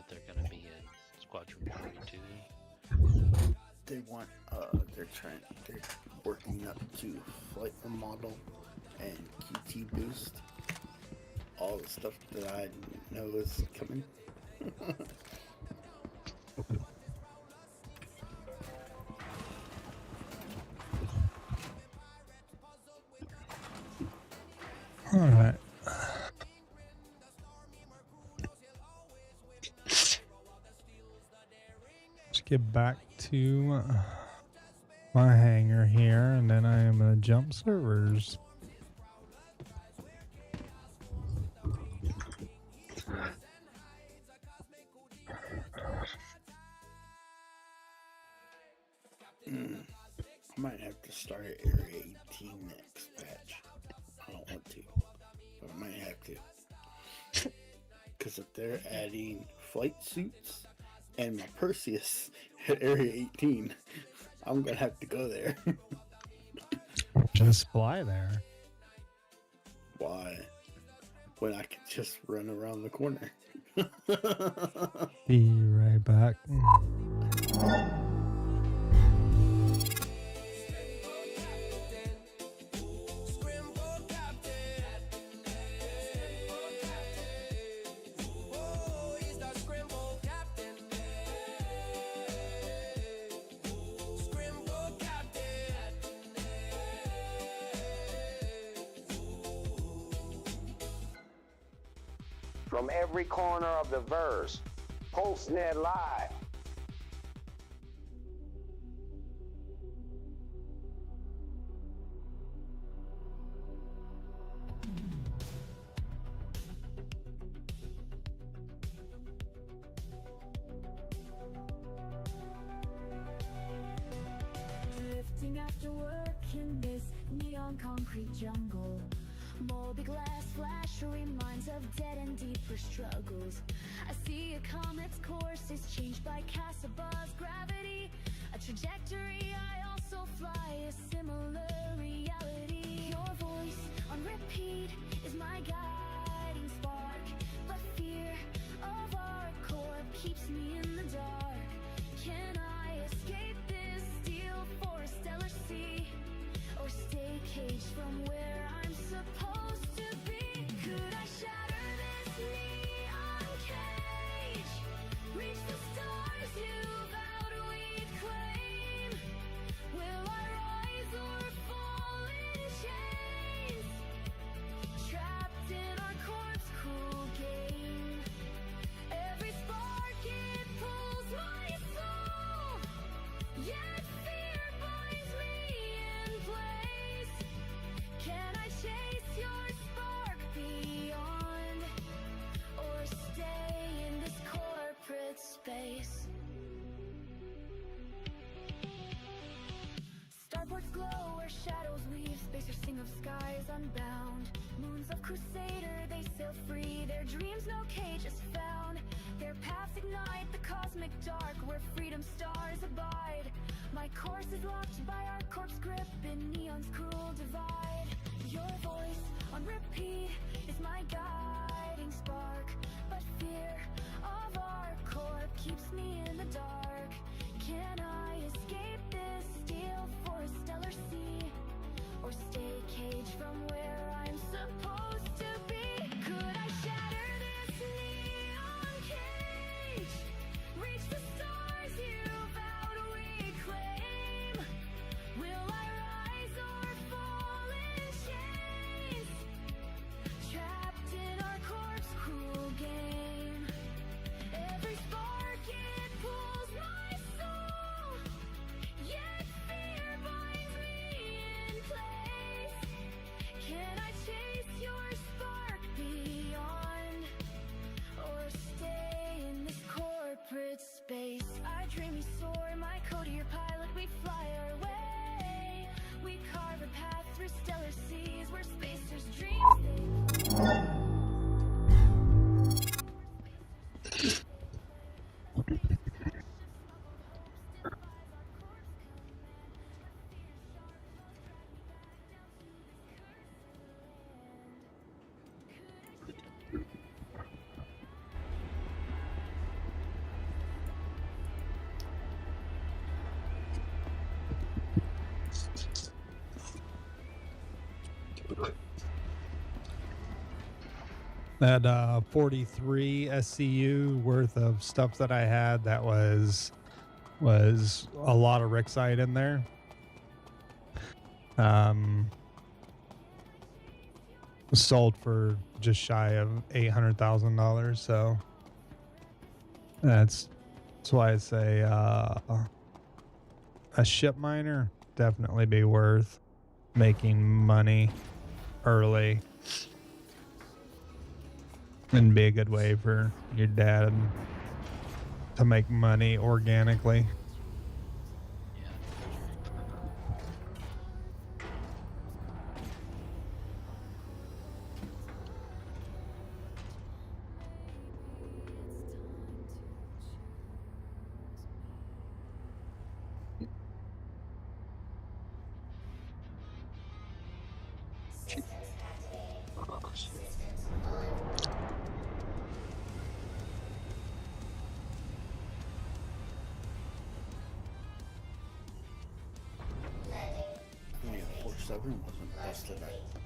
they're gonna be in Squadron 42. They want they're working up to flight model and QT boost, all the stuff that I know is coming. All right. Let's get back to my hangar here, and then I am going to jump servers. I might have to start at Area 18 next patch. I don't want to, but I might have to. Because if they're adding flight suits and my Perseus at Area 18, I'm going to have to go there. Just fly there. Why? When I could just run around the corner. Be right back. From every corner of the verse, PulseNet Live. concrete jungle. Moldy glass flash reminds of dead and deeper struggles. I see a comet's course is changed by Casabah's gravity. A trajectory I also fly, a similar reality. Your voice on repeat is my guiding spark, but fear of our core keeps me in the dark. Can I escape this steel for a stellar sea, or stay caged from where I'm supposed to be? Could I shatter this neon cage, reach the stars you vowed we'd claim? Will I rise or fall in chains, trapped in our corpse cruel game? Every spark it pulls my soul, yet fear binds me in place. Can I chase your spark beyond, or stay in this corporate space? Starports glow where shadows weave, spacers sing of skies unbound. Moons of Crusader, they sail free, their dreams no cage has found. Their paths ignite the cosmic dark where freedom stars abide. My course is locked by our corpse grip in neon's cruel divide. Your voice on repeat is my guiding spark, but fear of our core keeps me in the dark. Can I escape this steel for a stellar sea, or stay caged from where I'm supposed to be? Could I shatter this neon cage, reach the stars you vowed we claim? Will I rise or fall in chains, trapped in our corpse cruel game? Every spark it pulls my soul, yet fear binds me in place. Can I chase your spark beyond, or stay in this corporate space? I dream we soar, my code to your pilot, we fly our way. We carve a path through stellar seas where spacers dreams they That 43 SCU worth of stuff that I had, that was a lot of Rixite in there. Sold for just shy of $800,000, so that's why I say a ship miner definitely be worth making money early. And be a good way for your dad to make money organically. I mean, 4.7 wasn't busted.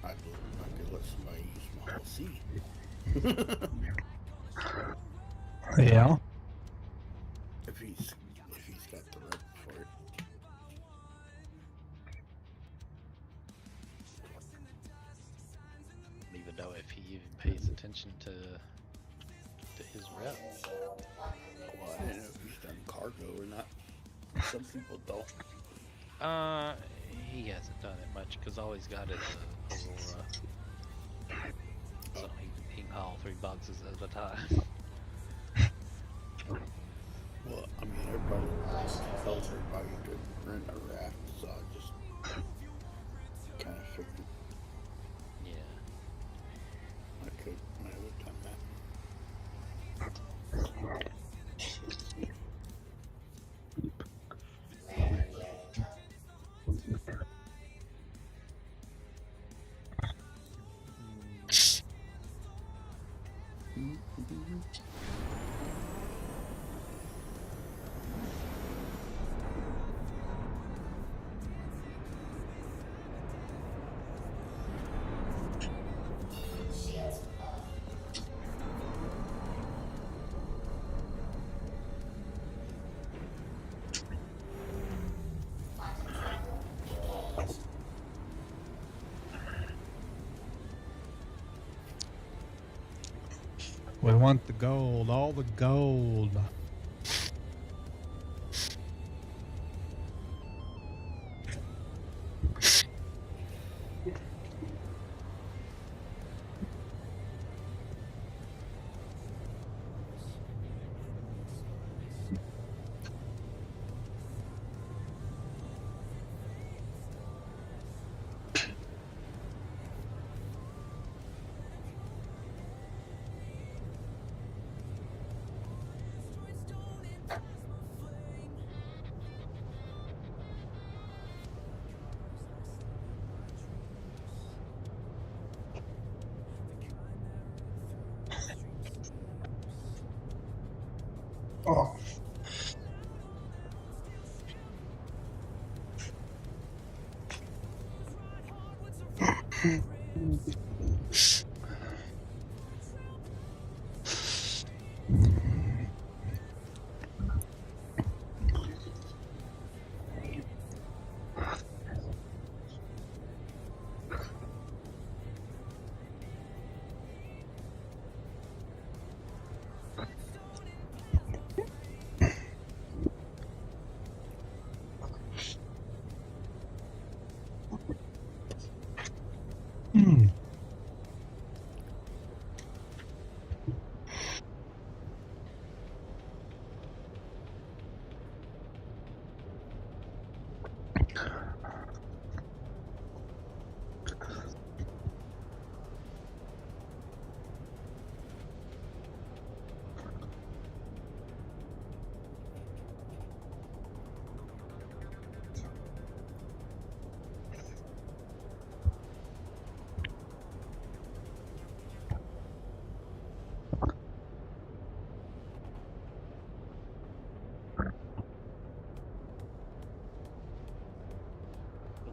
I could let somebody use my whole C. Yeah. If he's got the rep for it. Don't even know if he even pays attention to his rep. Well, I don't know if he's done cargo or not. Some people don't. He hasn't done it much because all he's got is a Aurora. So he can haul 3 boxes at a time. Well, I mean, everybody tells everybody to rent a raft, so I just kind of figured We want the gold, all the gold. Oh.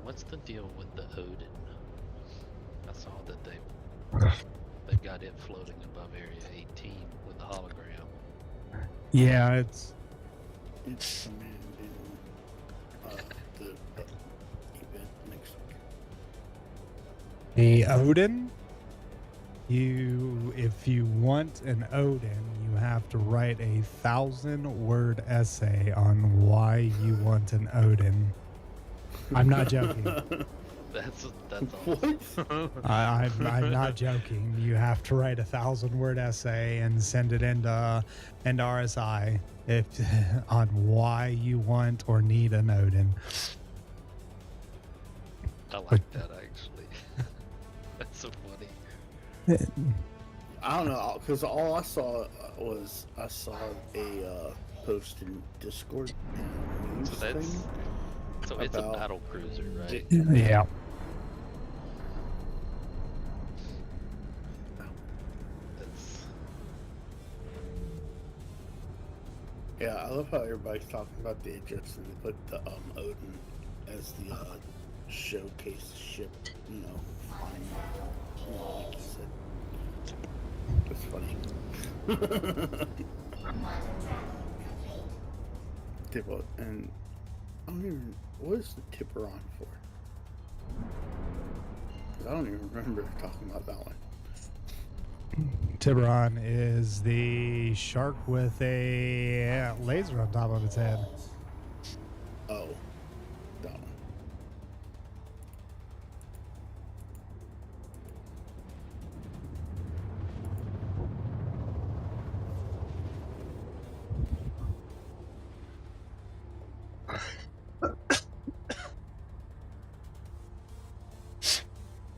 What's the deal with the Odin? I saw that they've got it floating above Area 18 with the hologram. Yeah, it's coming in the event next week. the Odin. If you want an Odin, you have to write a 1,000-word essay on why you want an Odin. I'm not joking. That's awesome. I'm not joking. You have to write a 1,000-word essay and send it into RSI on why you want or need an Odin. I like that actually. That's so funny. I don't know, because all I saw was a post in Discord news thing. So it's a battle cruiser, right? Yeah. Yeah, I love how everybody's talking about the Aegis and they put the Odin as the showcase ship, flying, like you said. It's funny. And I don't even, what is the tipper on for? 'Cause I don't even remember talking about that one. Tiburon is the shark with a laser on top of its head. Oh, that one.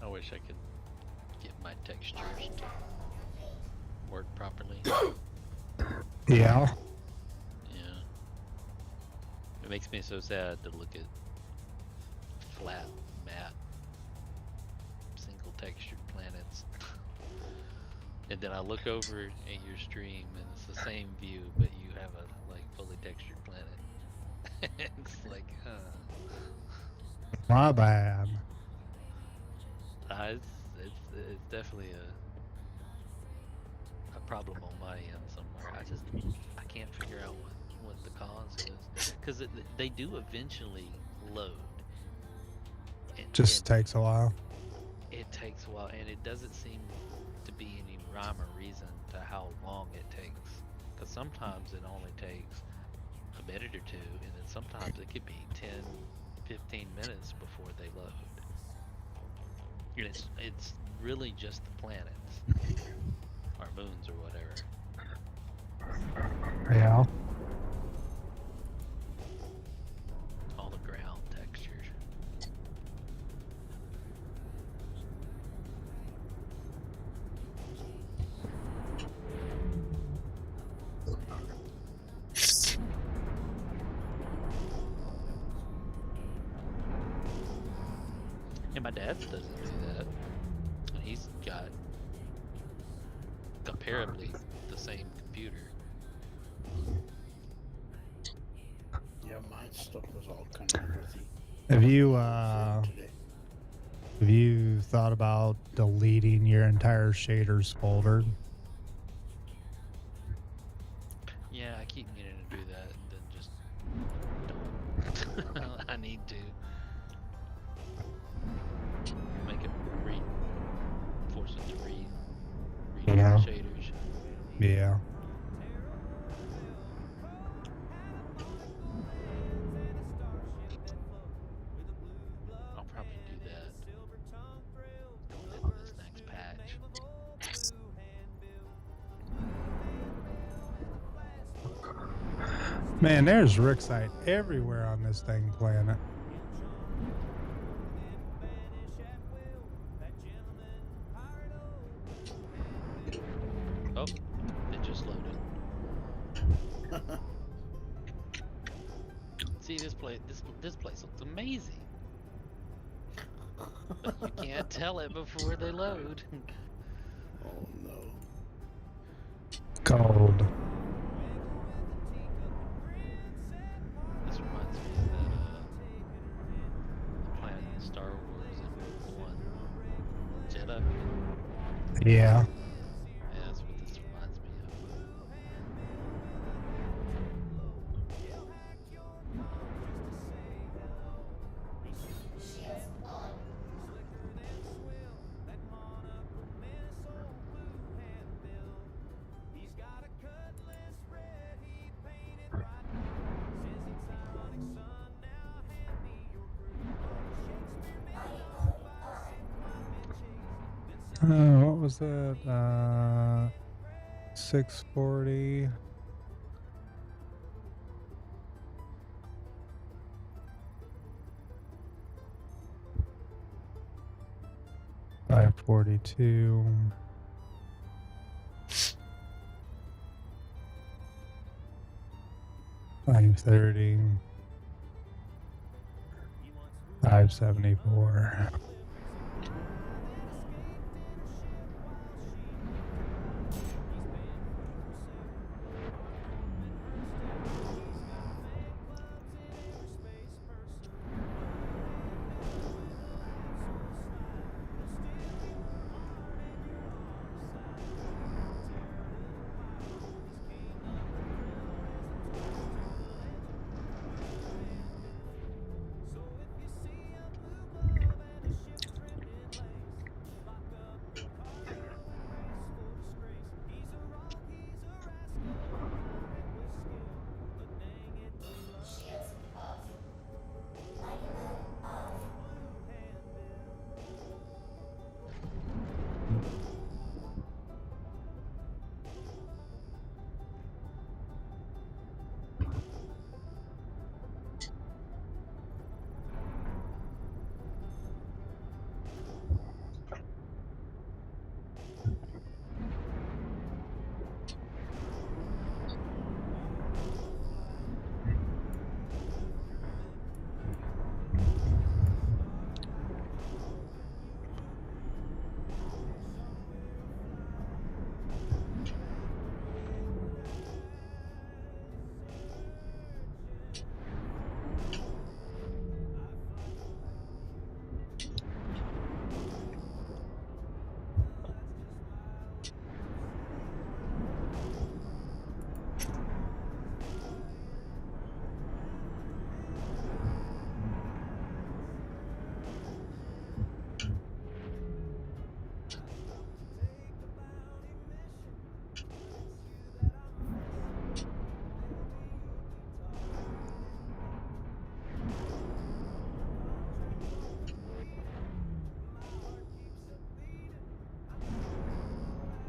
I wish I could get my textures to work properly. Yeah. Yeah. It makes me so sad to look at flat, matte, single textured planets. And then I look over at your stream and it's the same view, but you have a fully textured planet. It's like, My bad. it's definitely a problem on my end somewhere. I can't figure out what the cause is, because they do eventually load. Just takes a while. And it takes a while, and it doesn't seem to be any rhyme or reason to how long it takes. Because sometimes it only takes a minute or two, and then sometimes it could be 10, 15 minutes before they load. And it's really just the planets, or moons, or whatever. Yeah. All the ground textures. And my dad doesn't do that. And he's got comparably the same computer. Yeah, my stuff was all kind of earthy. Have you Today. have you thought about deleting your entire shaders folder? Yeah, I keep meaning to do that, and then just don't. I need to make it force it to read Yeah. the shaders. Yeah. I'll probably do that in this next patch. Man, there's Rixite everywhere on this dang planet. Oh, it just loaded. See, this place looks amazing. But you can't tell it before they load. Oh no. Cold. This reminds me of that the planet in Star Wars in Rogue One, Jeddah. Yeah. Yeah, that's what this reminds me of. What was that? 640. $542. 530. 574.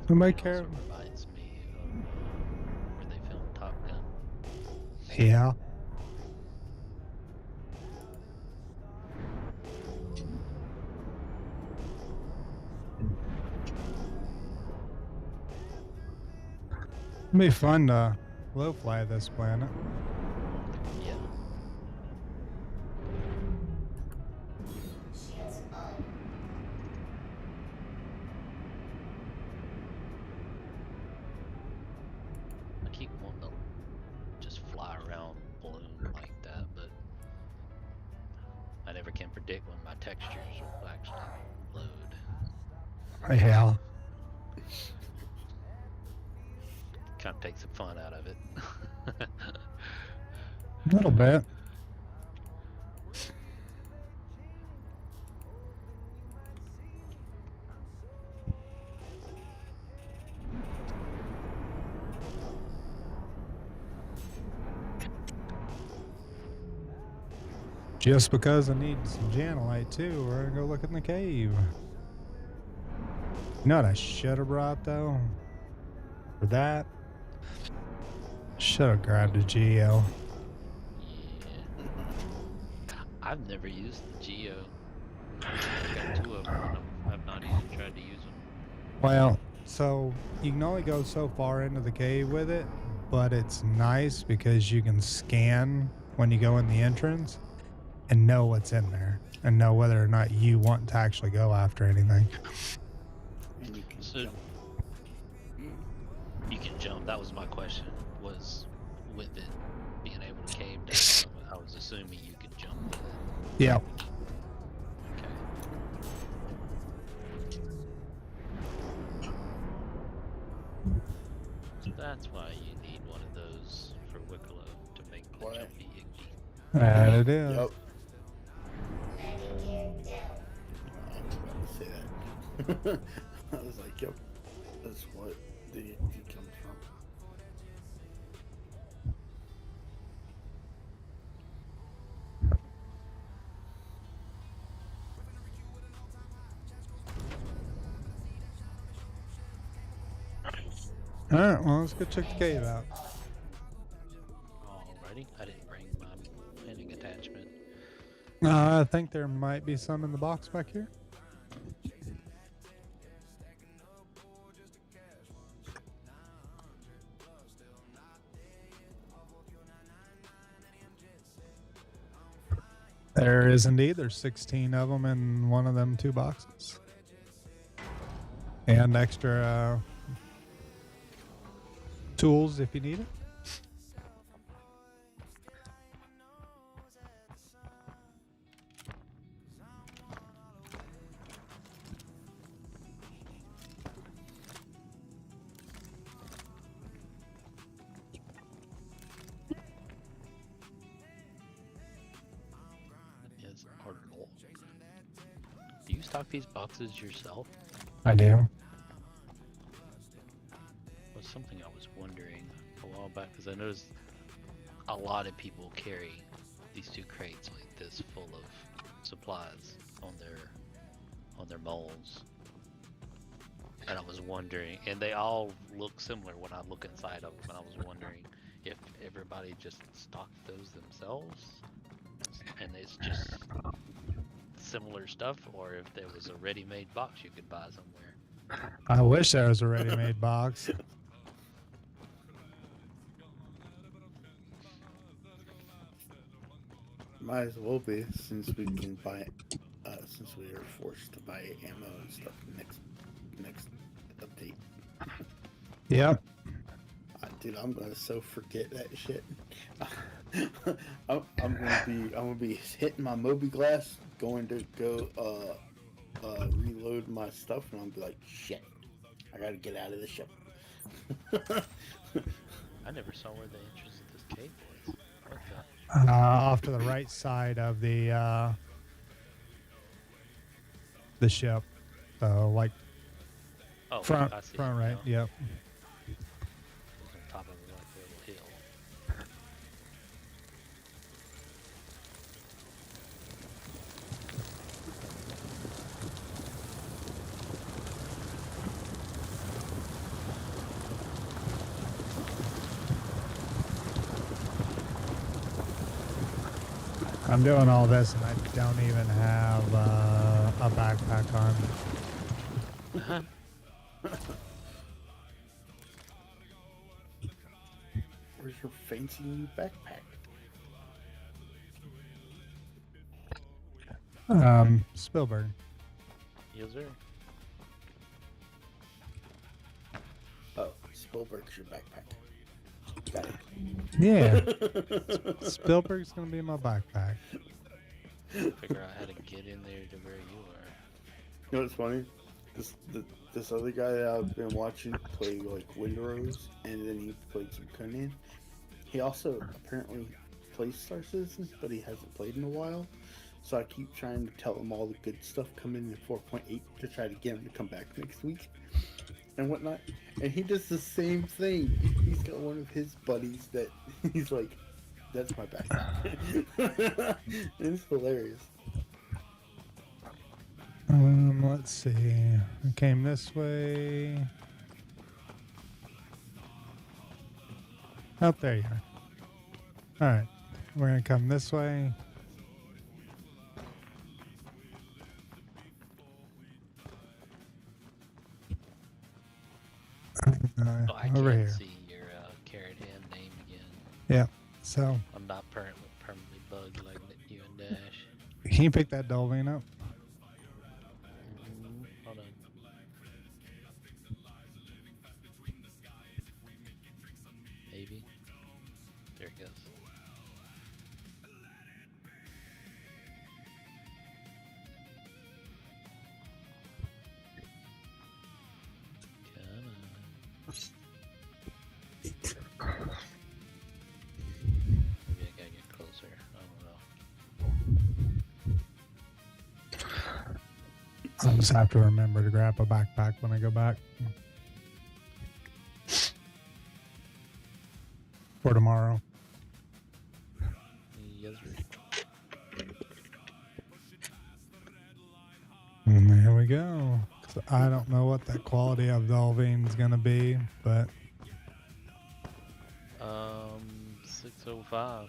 Nobody It care. also reminds me of where they filmed Top Gun. Yeah. It'd be fun to low fly this planet. Yeah. I keep wanting to just fly around balloon like that, but I never can predict when my textures will actually load. Yeah. Kind of takes the fun out of it. A little bit. Just because I need some Janolite too, we're gonna go look in the cave. You know what I should have brought though? For that? Should have grabbed a Geo. Yeah. I've never used the Geo. I've got 2 of them and I've not even tried to use them. Well, so you can only go so far into the cave with it, but it's nice because you can scan when you go in the entrance and know what's in there and know whether or not you want to actually go after anything. And you can So jump. you can jump. That was my question. Was with it being able to cave down, I was assuming you could jump with it. Yeah. Okay. So that's why you need one of those for Wicklow to make the What? jumpy Iggy. And it is. Yep. I was about to say that. I was like, yep, that's what the comes from. Alright, well, let's go check the cave out. Alrighty, I didn't bring my landing attachment. I think there might be some in the box back here. There is indeed. There's 16 of them in one of them 2 boxes. And extra tools if you need it. Is Arnold. Do you stock these boxes yourself? I do. Was something I was wondering a while back because I noticed a lot of people carry these 2 crates like this full of supplies on their moles, and I was wondering, and they all look similar when I look inside of them, and I was wondering if everybody just stocked those themselves and it's just similar stuff, or if there was a ready-made box you could buy somewhere. I wish there was a ready-made box. Might as well be, since we can buy it, since we are forced to buy ammo and stuff next update. Yep. Dude, I'm gonna so forget that shit. I'm gonna be hitting my Moby Glass, going to go reload my stuff, and I'll be like, shit, I gotta get out of the ship. I never saw where the entrance to this cave was. What the? Off to the right side of the ship. So like Oh, front I see it front right. now. Yep. It's on top of like a little hill. I'm doing all this and I don't even have a backpack on. Where's your fancy new backpack? Spielberg. Yes, sir. Oh, Spielberg's your backpack. Got it. Yeah. Spielberg's gonna be my backpack. Figure out how to get in there to where you are. You know what's funny? This other guy that I've been watching play like Windrose, and then he played some Conan. He also apparently plays Star Citizen, but he hasn't played in a while. So I keep trying to tell him all the good stuff coming in 4.8 to try to get him to come back next week and whatnot. And he does the same thing. He's got one of his buddies that he's like, "That's my backpack." And it's hilarious. Let's see. I came this way. Oh, there you are. All right. We're going to come this way. Oh, I over can't here. see your Carrot Hand name again. Yeah. So, I'm not permanently bugged like you and Dash. can you pick that Dolvine up? Hold on. Maybe. There it goes. Maybe I gotta get closer. I don't know. I'll just have to remember to grab a backpack when I go back. For tomorrow. Yes, sir. And there we go. So I don't know what that quality of Dolvine is going to be, but 605.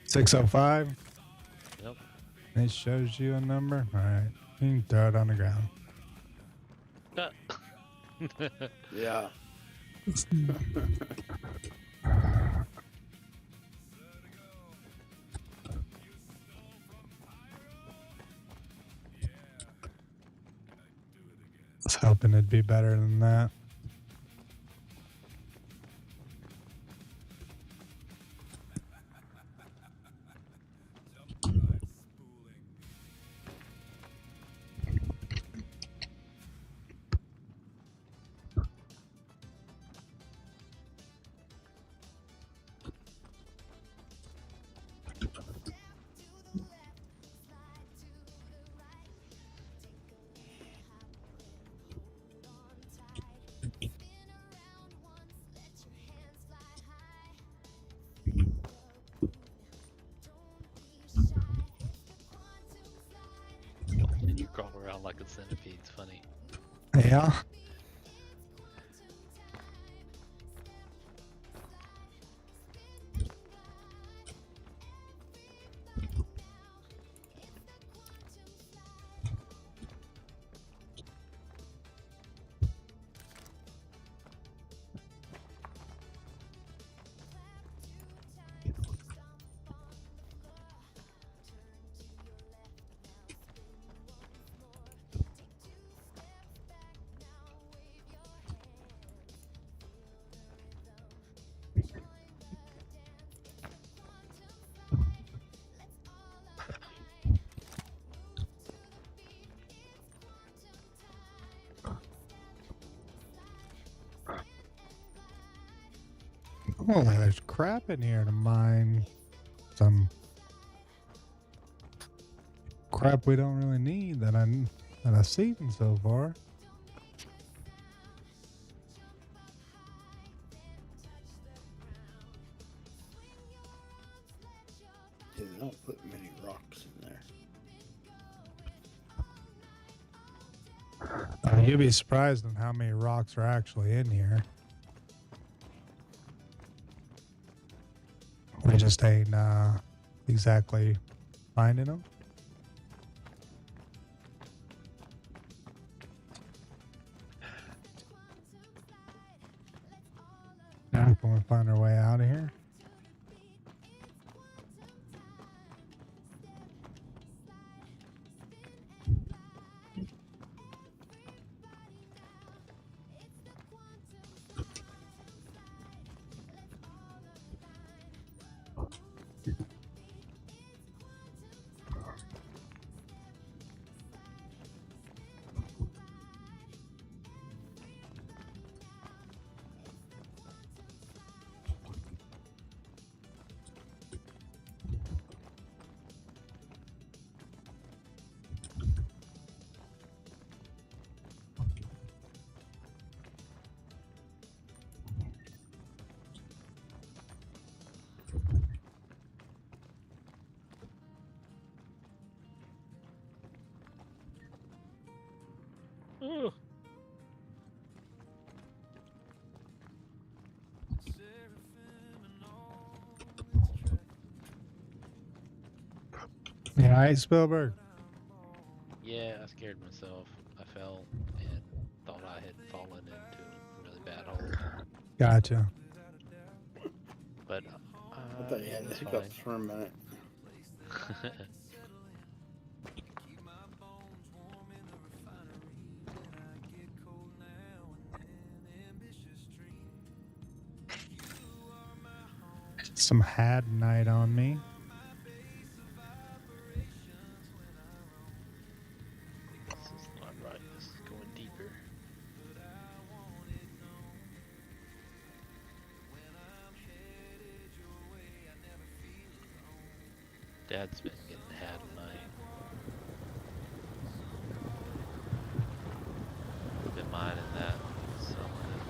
605. Yep. It shows you a number. All right. You can throw it on the ground. Yeah. I was hoping it'd be better than that. And you crawl around like a centipede. It's funny. Yeah. Oh, there's crap in here to mine. Some crap we don't really need that I've seen so far. They don't put many rocks in there. You'd be surprised on how many rocks are actually in here. We just ain't exactly finding them. Now can we find our way out of here? Ooh. Yeah, all right, Spielberg. Yeah, I scared myself. I fell and thought I had fallen into a really bad hole. Gotcha. But I thought you had it was hiccups for a minute. fine. Some had night on me. This is not right. This is going deeper. Dad's been getting had tonight. Been minding that some of it.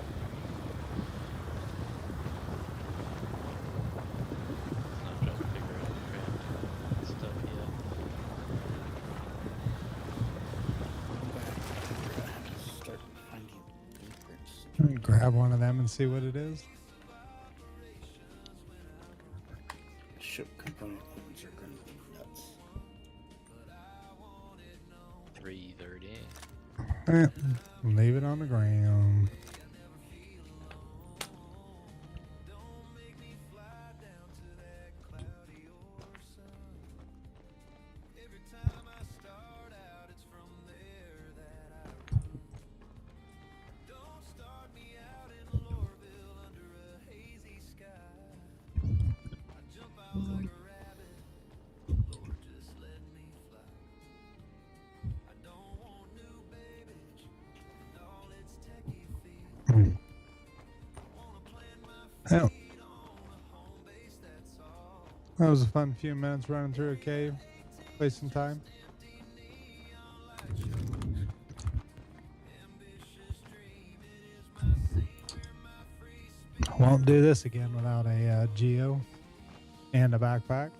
He's not trying to figure out the craft stuff yet. Start finding blueprints. Grab one of them and see what it is. Ship component ones are going to be nuts. 3:30. Leave it on the ground. Hell. That was a fun few minutes running through a cave, wasting time. Won't do this again without a Geo and a backpack.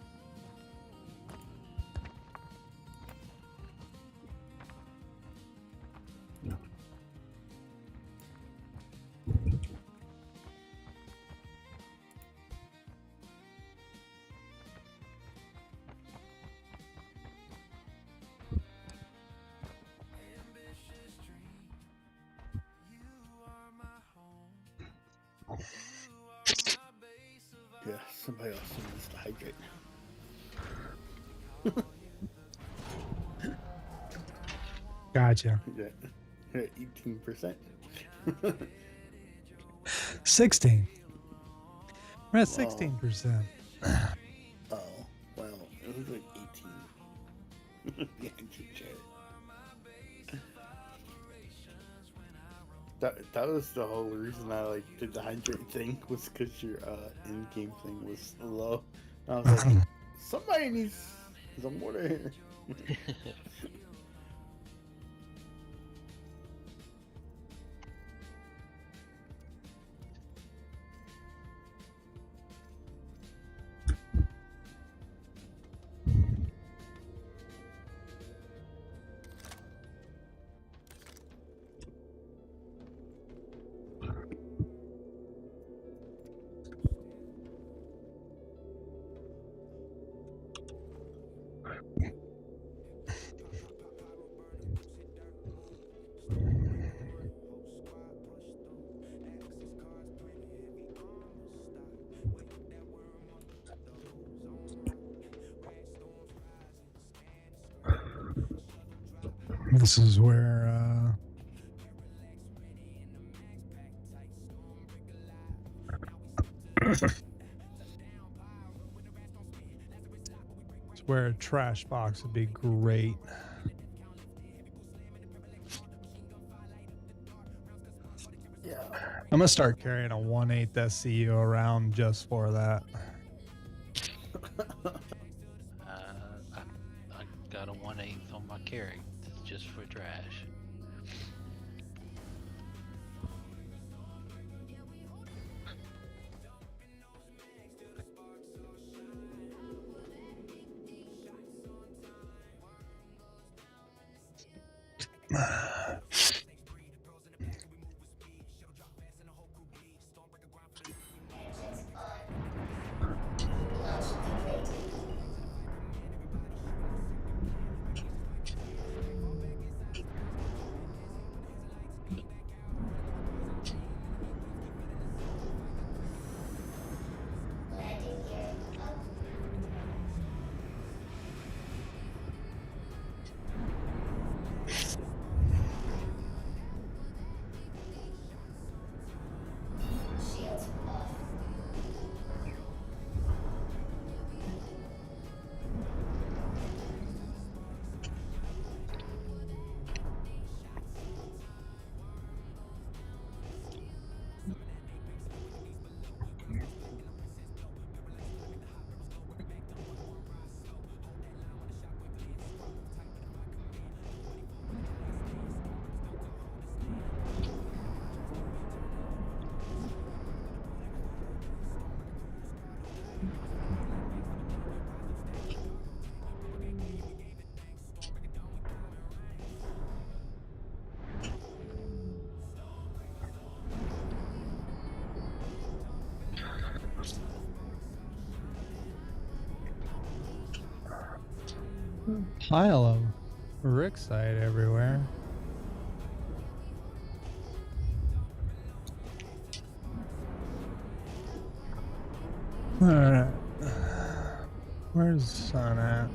Yeah, somebody else needs to hydrate. Gotcha. Yeah, 18%. 16. We're at Wow. 16%. Oh, well, it was like 18. Yeah, keep chatting. That was the whole reason I like did the hydrate thing was because your in-game thing was low. And I was like, somebody needs some water here. This is where it's where a trash box would be great. Yeah. I'm gonna start carrying a 1/8 SCU around just for that. I got a 1/8 on my carry just for trash. Pile of Rixite everywhere. Alright. Where's the sun at?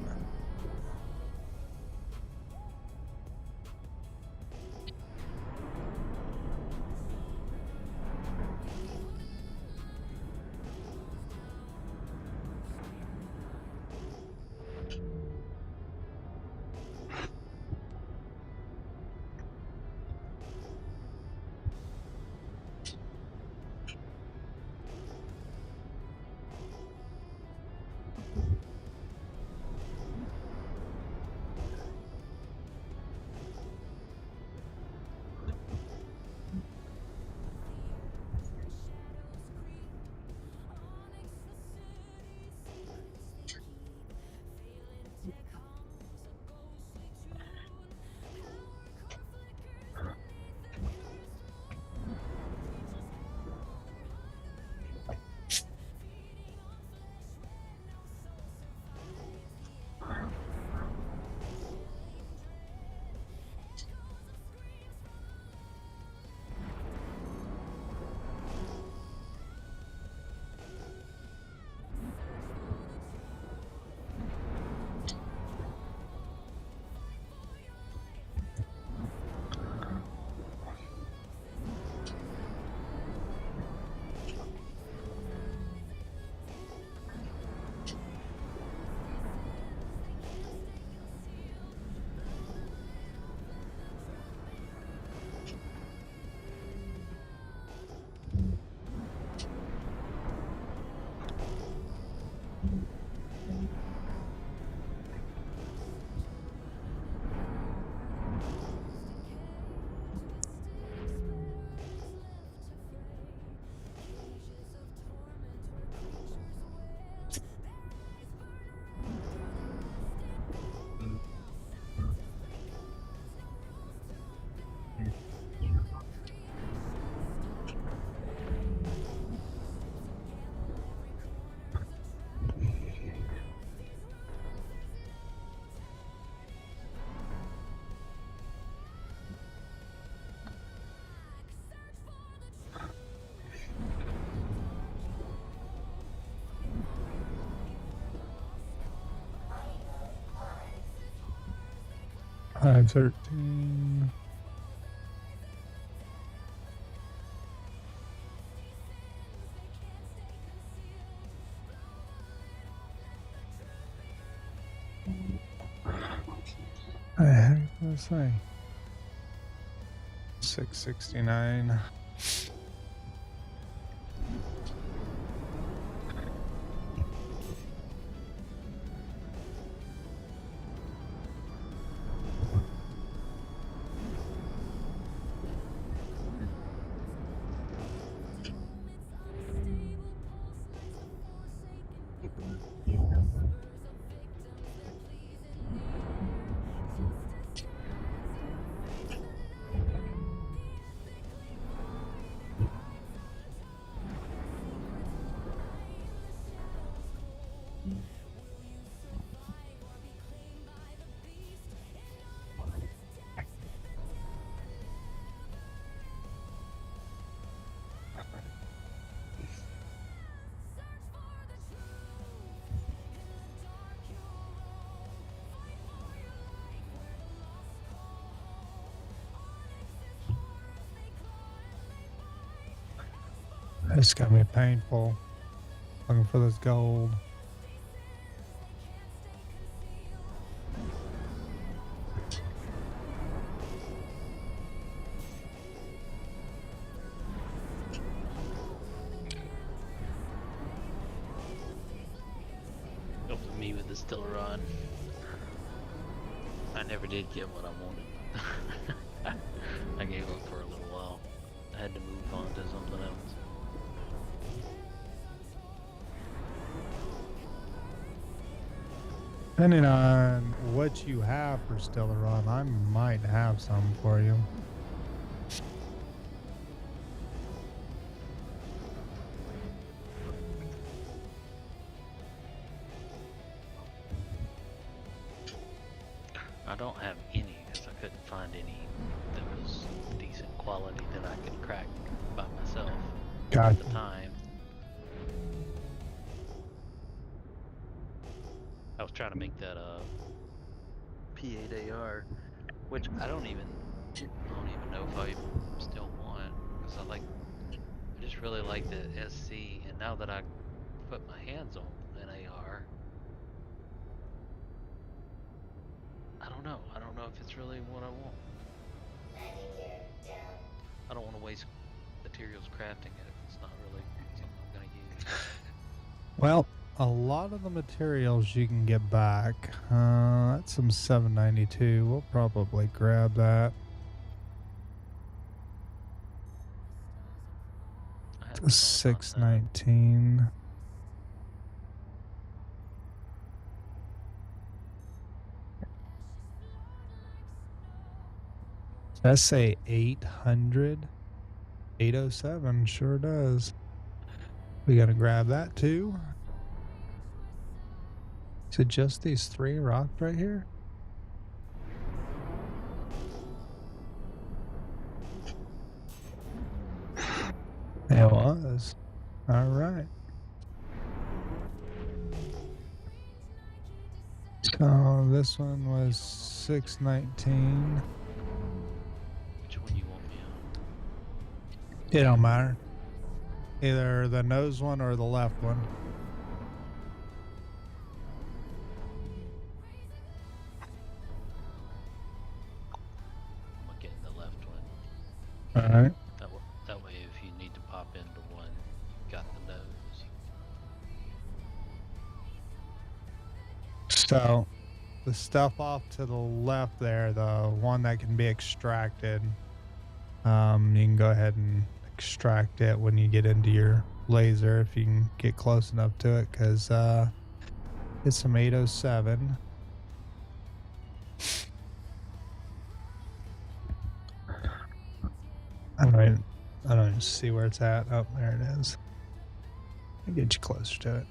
513. What the heck was I saying? 669. It's gonna be painful looking for this gold. Up to me with the Stellaron. I never did get what I wanted. I gave up for a little while. I had to move on to something else. Depending on what you have for Stellaron, I might have some for you. I don't have any because I couldn't find any that was decent quality that I could crack by myself at the time. I was trying to make that P8AR, which I don't even know if I still want, because I just really like the SC, and now that I put my hands on an AR, I don't know if it's really what I want. I don't want to waste materials crafting it if it's not really something I'm going to use. Well, a lot of the materials you can get back. That's some 792. We'll probably grab that. The 619. Does that say 800? 807 sure does. We gotta grab that too. Is it just these three rocked right here? It was. All right. So this one was 619. Which one you want me on? It don't matter. Either the nose one or the left one. I'm getting the left one. All right. That way, if you need to pop into one, you got the nose. So the stuff off to the left there, the one that can be extracted, you can go ahead and extract it when you get into your laser if you can get close enough to it, because it's some 807. I don't even see where it's at. Oh, there it is. I'll get you closer to it.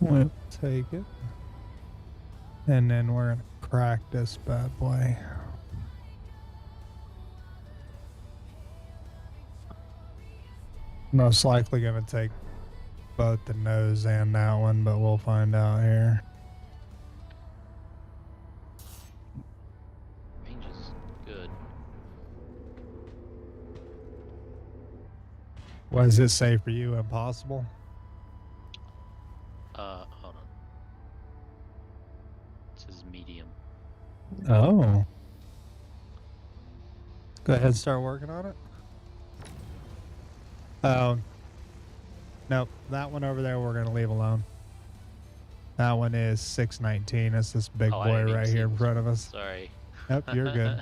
We'll take it. And then we're gonna crack this bad boy. Most likely gonna take both the nose and that one, but we'll find out here. Range is good. What does it say for you? Impossible? Hold on. It says medium. Oh. Go ahead and start working on it. Oh. Nope. That one over there we're going to leave alone. That one is 619. It's this big Oh, I boy didn't even right see here in this front one. of us. Sorry. Yep, you're good.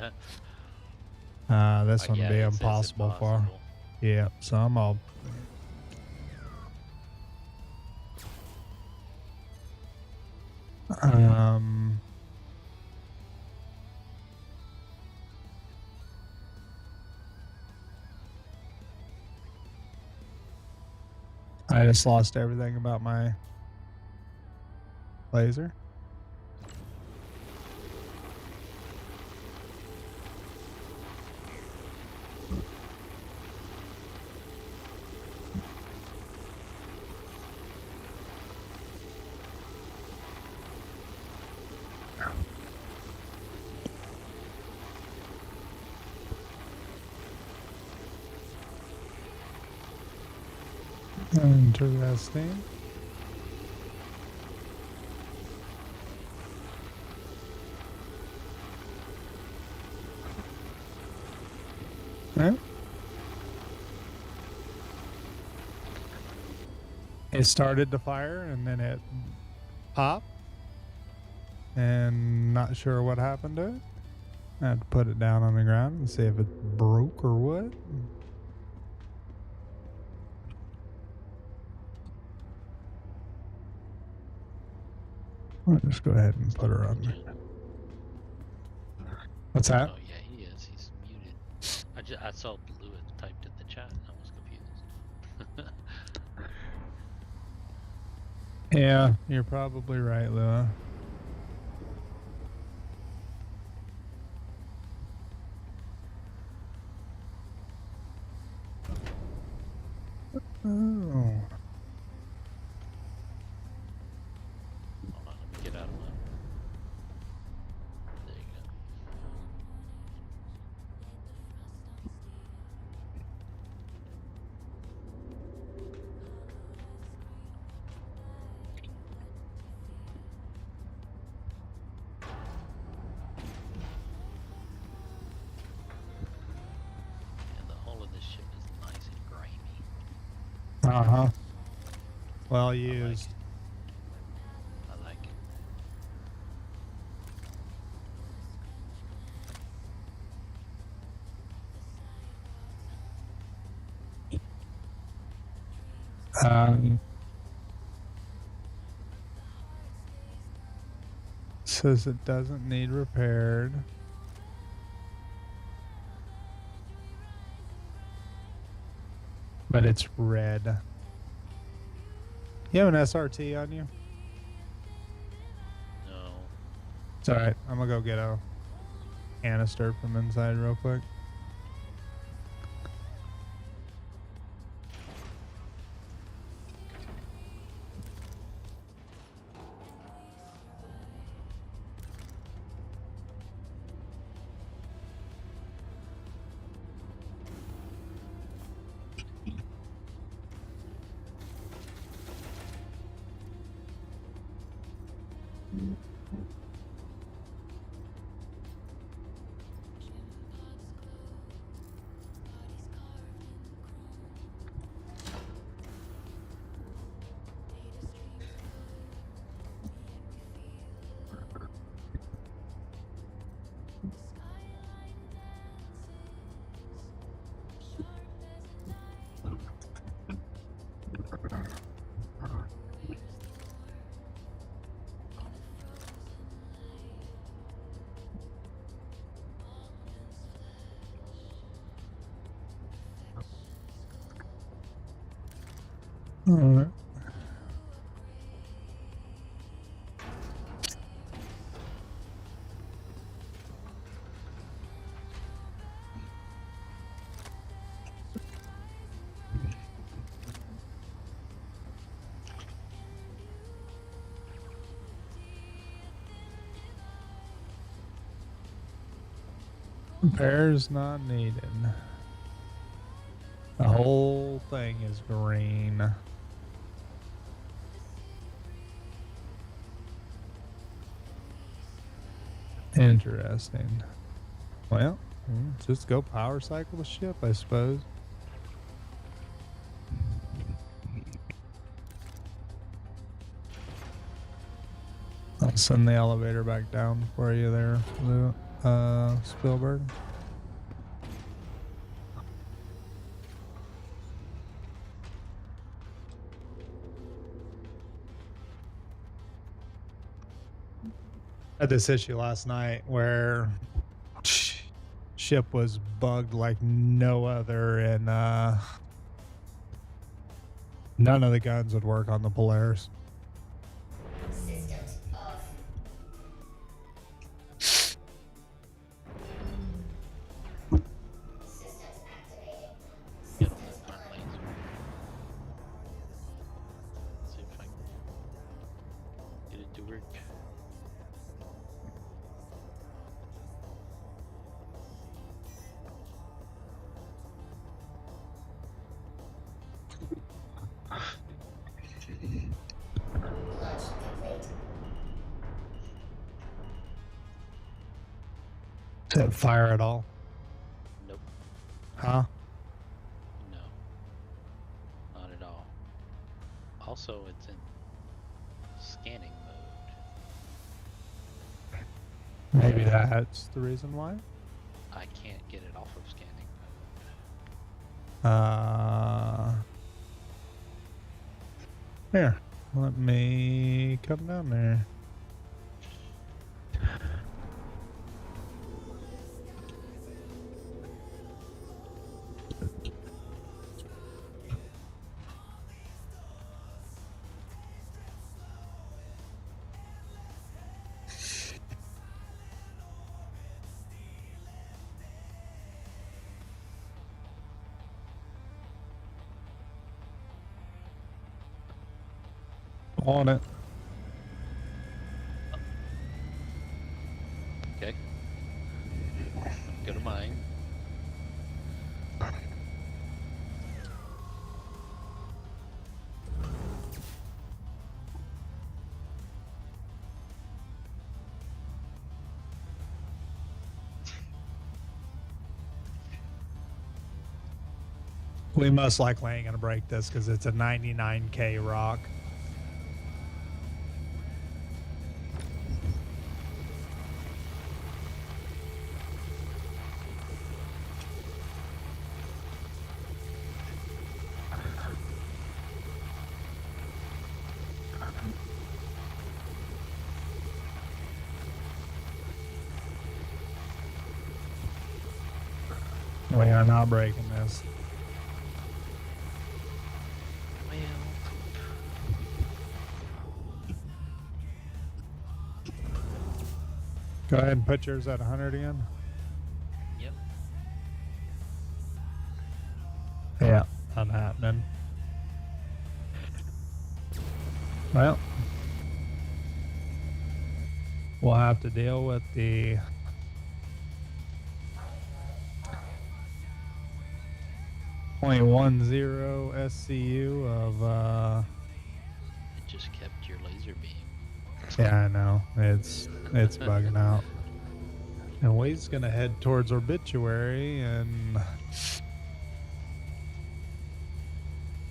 This one Yeah, be it says impossible for. impossible. Yeah, so I'm all. I just lost everything about my laser. Interesting. Yeah. It started to fire and then it popped. And not sure what happened to it. I had to put it down on the ground and see if it broke or what. I'll just go ahead and put her on there. What's that? Oh yeah, he is. He's muted. I saw Lewis typed in the chat and I was confused. Yeah, you're probably right, Lua. Oh. Hold on, let me get out of my. There you go. And the hull of this ship is nice and grimy. Uh-huh. Well I like used. it. I like it. Says it doesn't need repaired. But it's red. You have an SRT on you? No. It's alright. I'm gonna go get a canister from inside real quick. Alright. Repairs not needed. The whole thing is green. Interesting. Well, just go power cycle the ship, I suppose. I'll send the elevator back down for you there, Spielberg. Had this issue last night where ship was bugged like no other, and none of the guns would work on the Polaris. Systems off. Systems activated. Get on that front laser. See if I can get it to work. Launch complete. Does it fire at all? Nope. Huh? No. Not at all. Also, it's in scanning mode. Maybe that's the reason why. I can't get it off of scanning mode. Here, let me come down there. On it. Okay. Go to mine. We most likely ain't gonna break this because it's a 99K rock. We are not breaking this. Well, Go ahead and put yours at 100 again. yep. Yeah, not happening. Well, we'll have to deal with the .10 SCU of It just kept your laser beam. yeah, I know. It's bugging out. And Wade's gonna head towards Obituary and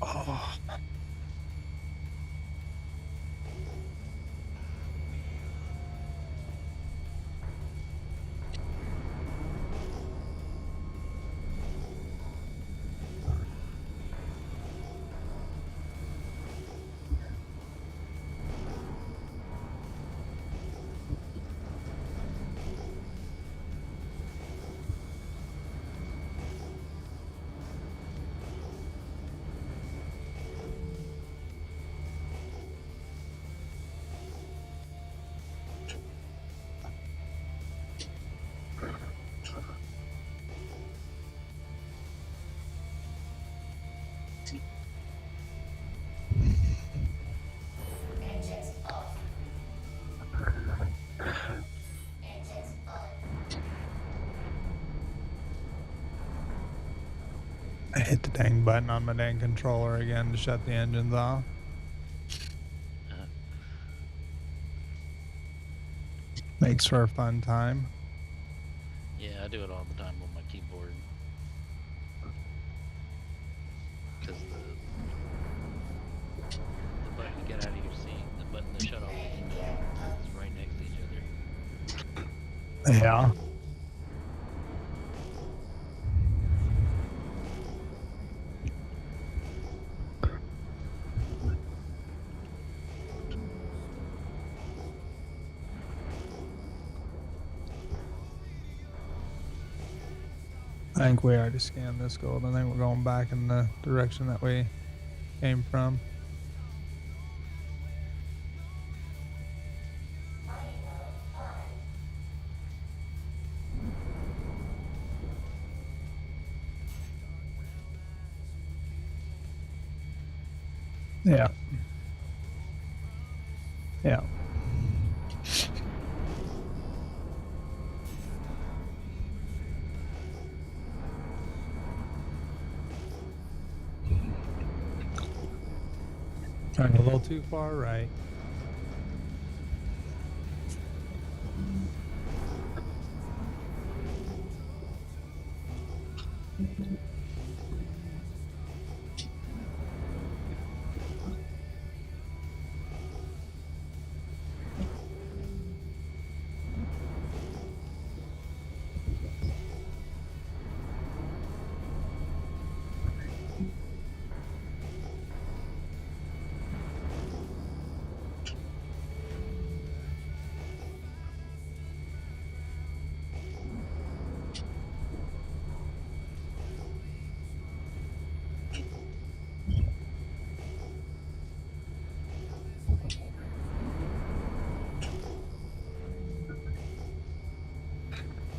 oh. I hit the dang button on my dang controller again to shut the engines off. Makes for a fun time. Yeah, I do it all the time on my keyboard. Because the button to get out of your seat, the button to shut off the engine is right next to each other. Yeah. I think we already scanned this gold. I think we're going back in the direction that we came from. Yeah. Yeah. Trying a little too far right.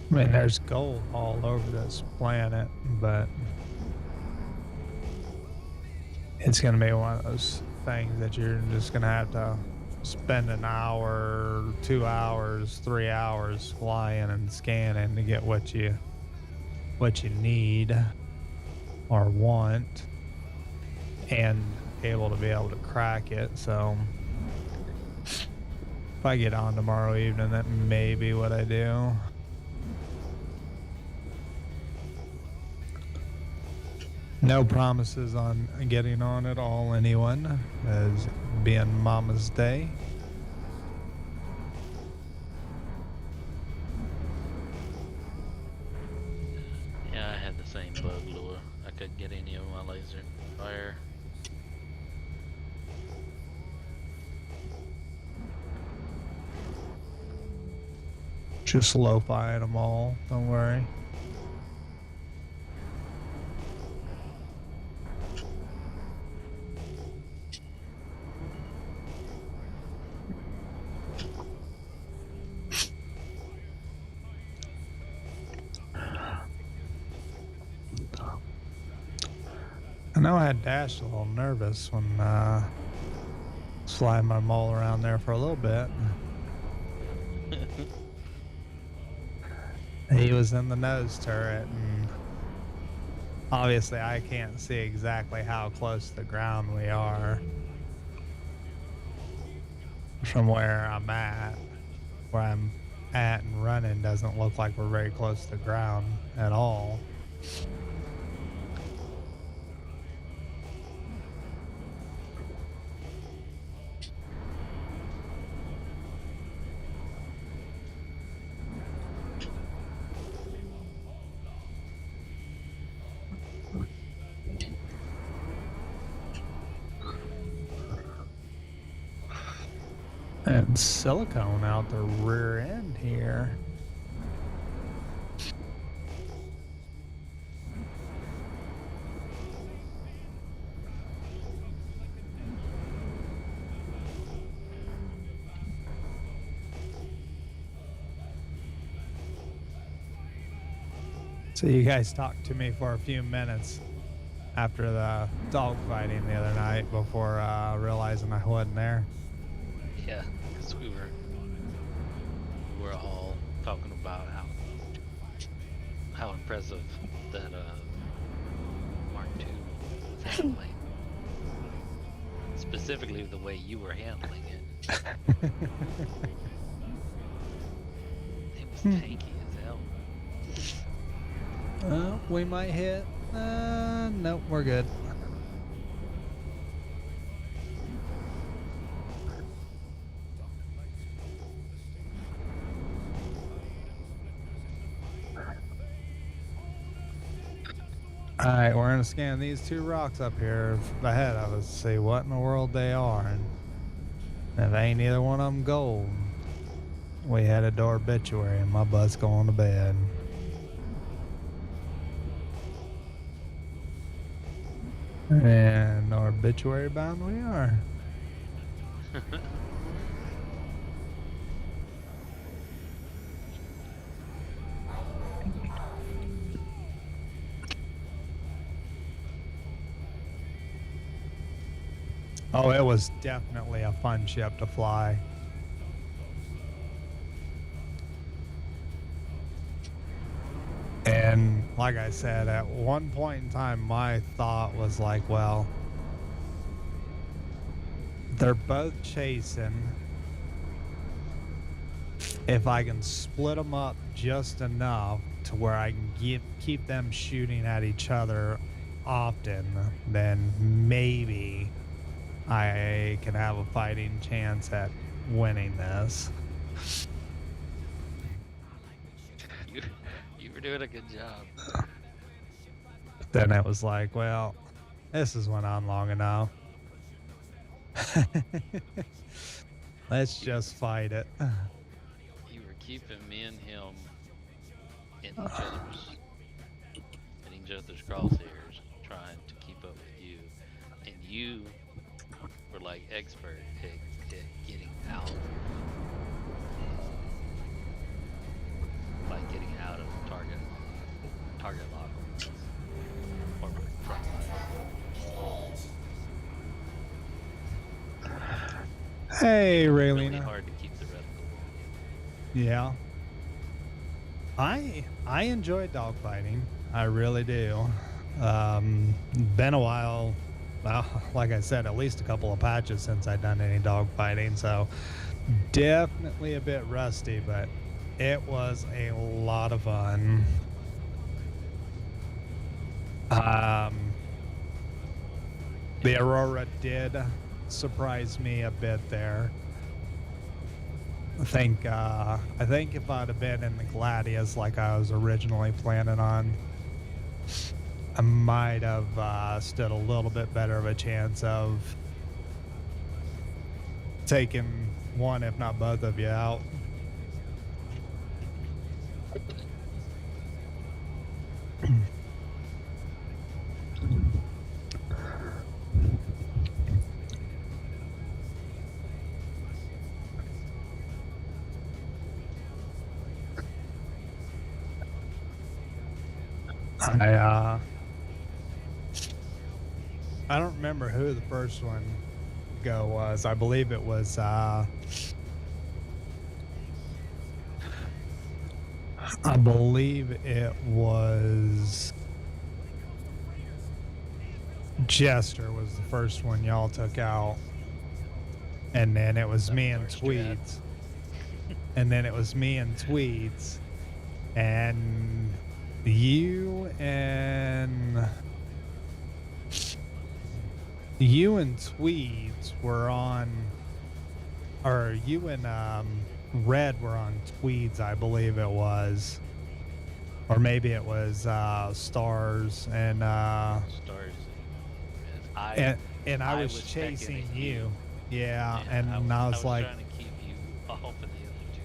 I mean, there's gold all over this planet, but it's going to be one of those things that you're just going to have to spend an hour, 2 hours, 3 hours flying and scanning to get what you need or want and able to be able to crack it. So if I get on tomorrow evening, that may be what I do. No promises on getting on at all, anyone, as being Mama's Day. Yeah, I had the same bug lure. I couldn't get any of my laser fire. Just lo-fiing them all, don't worry. I know I had Dash a little nervous when sliding my mole around there for a little bit. He was in the nose turret, and obviously I can't see exactly how close to the ground we are from where I'm at. Where I'm at and running doesn't look like we're very close to the ground at all. And silicone out the rear end here. So you guys talked to me for a few minutes after the dog fighting the other night before realizing I wasn't there. Yeah, because we were all talking about how impressive that Mark handling. Specifically the way you were handling it. It was tanky as hell. We might hit. Nope, we're good. Alright, we're gonna scan these two rocks up here ahead of us, see what in the world they are. And if ain't either one of them gold, we headed to Obituary and my butt's going to bed. And Obituary bound we are. Oh, it was definitely a fun ship to fly. And like I said, at one point in time, my thought was like, well, they're both chasing. If I can split them up just enough to where I can keep them shooting at each other often, then maybe I can have a fighting chance at winning this. You were doing a good job. Then it was like, well, this has went on long enough. Let's just fight it. You were keeping me and him in each other's crosshairs, trying to keep up with you, and you were like expert at getting out, like getting out of target lock or front line. Hey, Really Raylina. hard to keep the rest of the Yeah. I enjoy dogfighting. I really do. Been a while. Well, like I said, at least a couple of patches since I've done any dogfighting, so definitely a bit rusty, but it was a lot of fun. The Aurora did surprise me a bit there. I think if I'd have been in the Gladius like I was originally planning on, I might have stood a little bit better of a chance of taking one, if not both of you out. I don't remember who the first one go was. I believe it was I believe it was Jester was the first one y'all took out. And then it was me and Tweeds. And then it was me and Tweeds. And you and Tweeds were on, or you and Red were on Tweeds, I believe it was, or maybe it was Stars and Stars. and I was chasing you. Yeah, and I was like, trying to keep you off of the other two.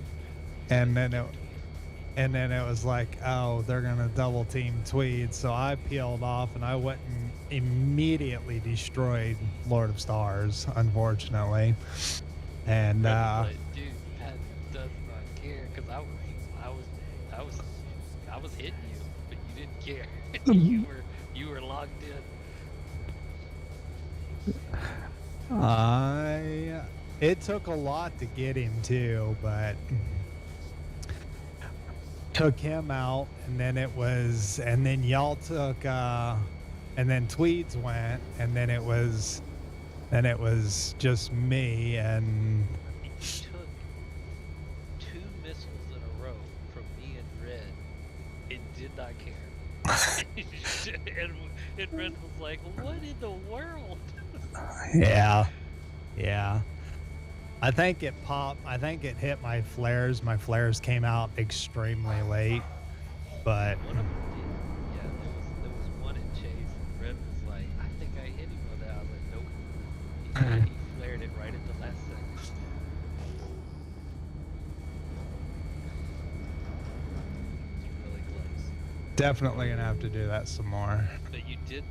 and then it was like, oh, they're gonna double team Tweed, so I peeled off and I went and immediately destroyed Lord of Stars, unfortunately. And Like, dude, Pat does not care because I was hitting you, but you didn't care. you were locked in. It took a lot to get him too, but took him out, and then y'all took and then Tweeds went, and then it was just me and You took 2 missiles in a row from me and Red. It did not care. and Red was like, "What in the world?" yeah. I think it popped. I think it hit my flares. My flares came out extremely late, but One of them did. Yeah, there was one in chase, and Red was like, "I think I hit him with that." I was like, "Nope." He flared it right at the last second. It's really close. definitely gonna have to do that some more. But you did,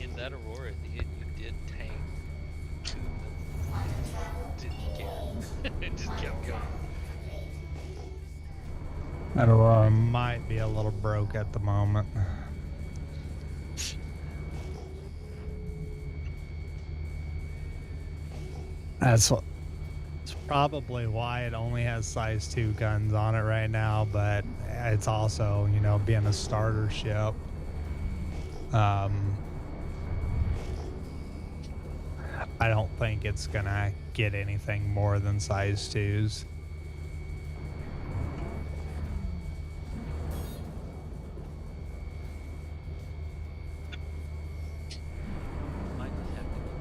in that Aurora at the end, you did tank 2 missiles. Didn't care. It just kept going. That Aurora might be a little broke at the moment. It's probably why it only has size 2 guns on it right now, but it's also, you know, being a starter ship. I don't think it's gonna get anything more than size 2s. Might just have to go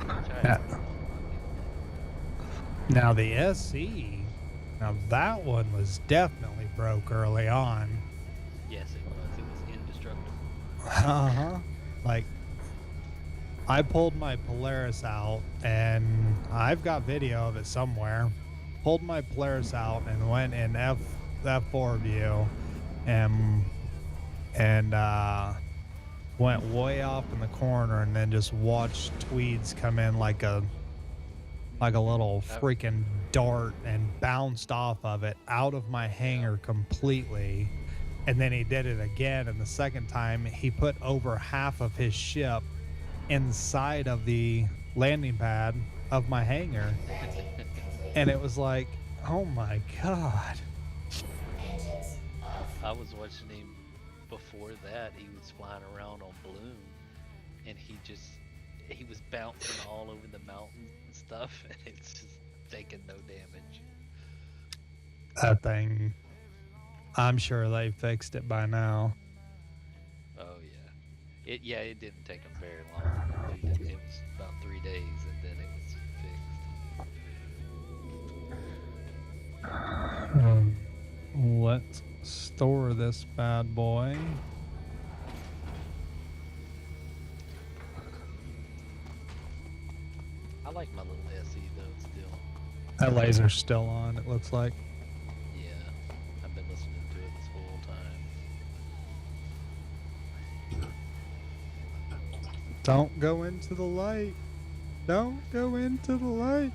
me. Yeah. Now the SC, now that one was definitely broke early on. Yes, it was. It was indestructible. Uh-huh. Like, I pulled my Polaris out, and I've got video of it somewhere. Pulled my Polaris out and went in F4 view, and went way off in the corner, and then just watched Tweeds come in like a little freaking dart and bounced off of it out of my hangar completely. And then he did it again, and the second time he put over half of his ship inside of the landing pad of my hangar. And it was like, oh my god. I was watching him before that. He was flying around on Bloom, and he was bouncing all over the mountains and stuff, and it's just taking no damage. That thing, I'm sure they fixed it by now. Oh yeah, it didn't take him very long. It was about 3 days, and then it was fixed. Let's store this bad boy. I like my little SE though still. That laser's still on, it looks like. Yeah, I've been listening to it this whole time. Don't go into the light. Don't go into the light.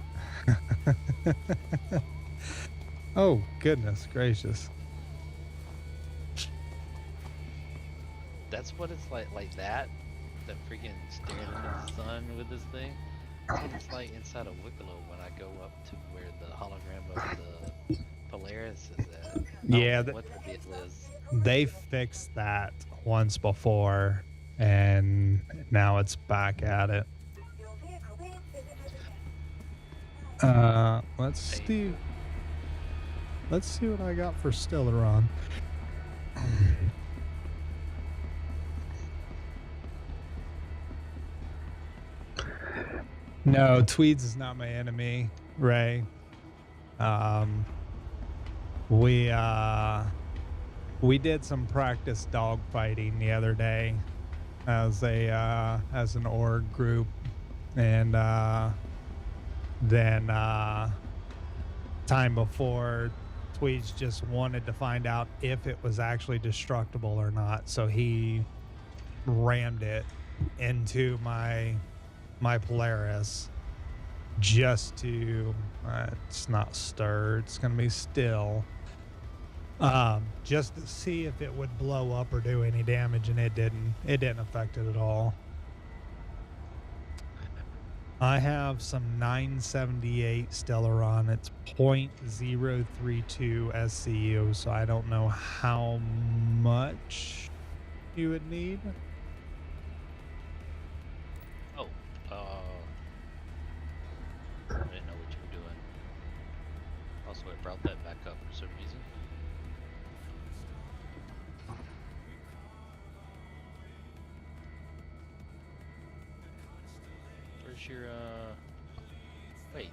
Oh, goodness gracious. That's what it's like that freaking standing in the sun with this thing. That's what it's like inside of Wicklow when I go up to where the hologram of the Polaris is at. Yeah, What the deal is. they fixed that once before, and now it's back at it. Let's see. Let's see what I got for Stellaron. No, Tweeds is not my enemy, Ray. We did some practice dogfighting the other day as an org group, and then time before, Tweeds just wanted to find out if it was actually destructible or not, so he rammed it into my Polaris just to it's not stir, it's gonna be still, just to see if it would blow up or do any damage, and it didn't affect it at all. I have some 978 Stellaron. It's 0.032 SCU, so I don't know how much you would need. Oh, I didn't know what you were doing. Also, I brought that back up for some reason. Where's your, wait.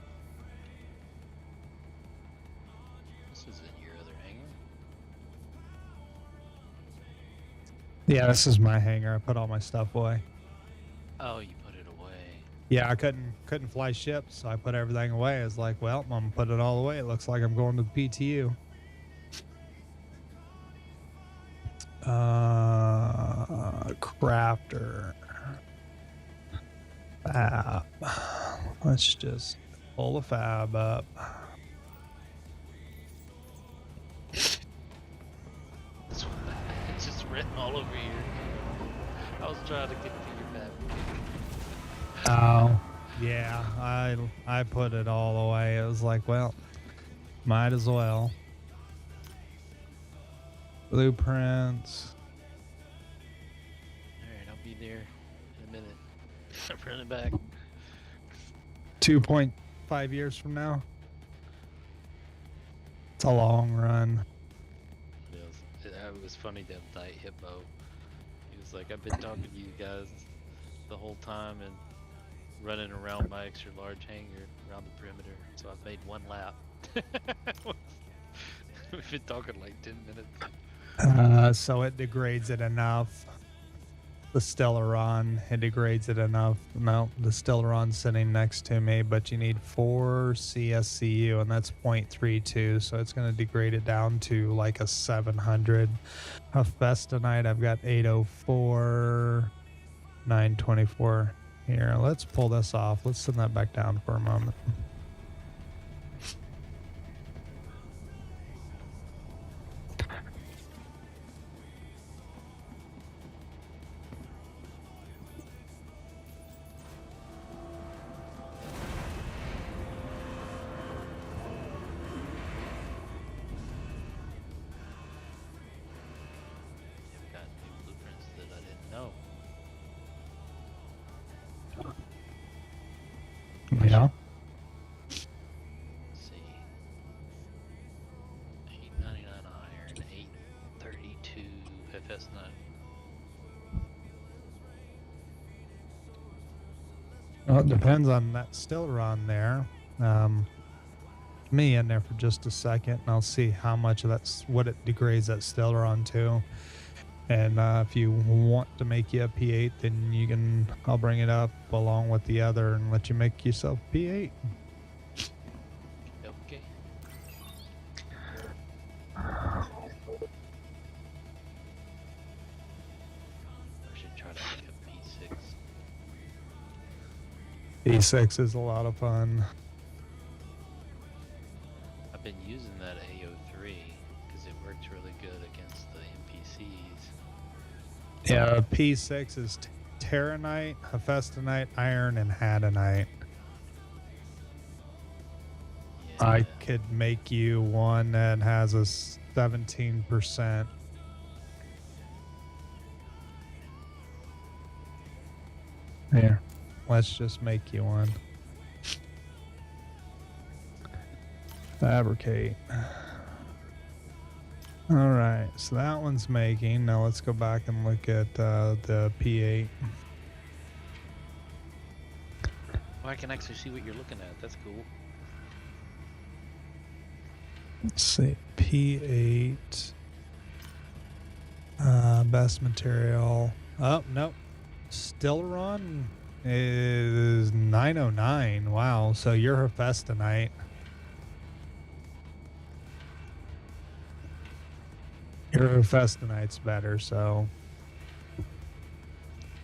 This isn't your other hangar. Yeah, this is my hangar. I put all my stuff away. Oh, you put it away. Yeah, I couldn't fly ships, so I put everything away. I was like, well, I'm gonna put it all away. It looks like I'm going to the PTU. Crafter. Fab. Let's just pull the fab up. It's just written all over here. I was trying to get to your map. Oh, yeah. I put it all away. It was like, well, might as well. Blueprints. Alright, I'll be there in a minute. I'm running back. 2.5 years from now. It's a long run. It was funny that night, Hippo. He was like, I've been talking to you guys the whole time and running around my extra large hangar around the perimeter, so I've made one lap. We've been talking like 10 minutes. So it degrades it enough. The Stellaron, it degrades it enough. No, the Stellaron's sitting next to me, but you need 4 CSCU, and that's 0.32, so it's going to degrade it down to like a 700. Hephaestonite, I've got 804, 924. Here, let's pull this off. Let's send that back down for a moment. Got new blueprints that I didn't know. Yeah. Let's see. 899 iron, 832 Hephaestonite. Well, it depends on that Stellaron there. Me in there for just a second, and I'll see how much of that's what it degrades that Stellaron to. And if you want to make you a P8, then you can. I'll bring it up along with the other and let you make yourself P8. Okay. I should try to make a P6. P6 is a lot of fun. I've been using that AO3 because it works really good against the NPCs. Yeah, P6 is Terranite, Hephaestonite, Iron, and Hadanite. Yeah. I could make you one that has a 17%. Here, let's just make you one. Fabricate. All right, so that one's making. Now let's go back and look at the P8. Oh, I can actually see what you're looking at. That's cool. Let's see, P8. Best material. Oh, nope. Stellaron is 909. Wow, so you're Hephaestonite. Your Hephaestonite's better, so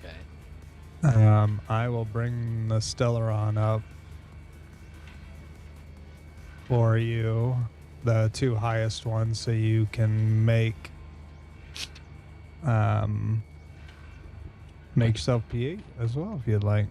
Okay. I will bring the Stellaron up for you, the 2 highest ones, so you can make yourself P8 as well if you'd like.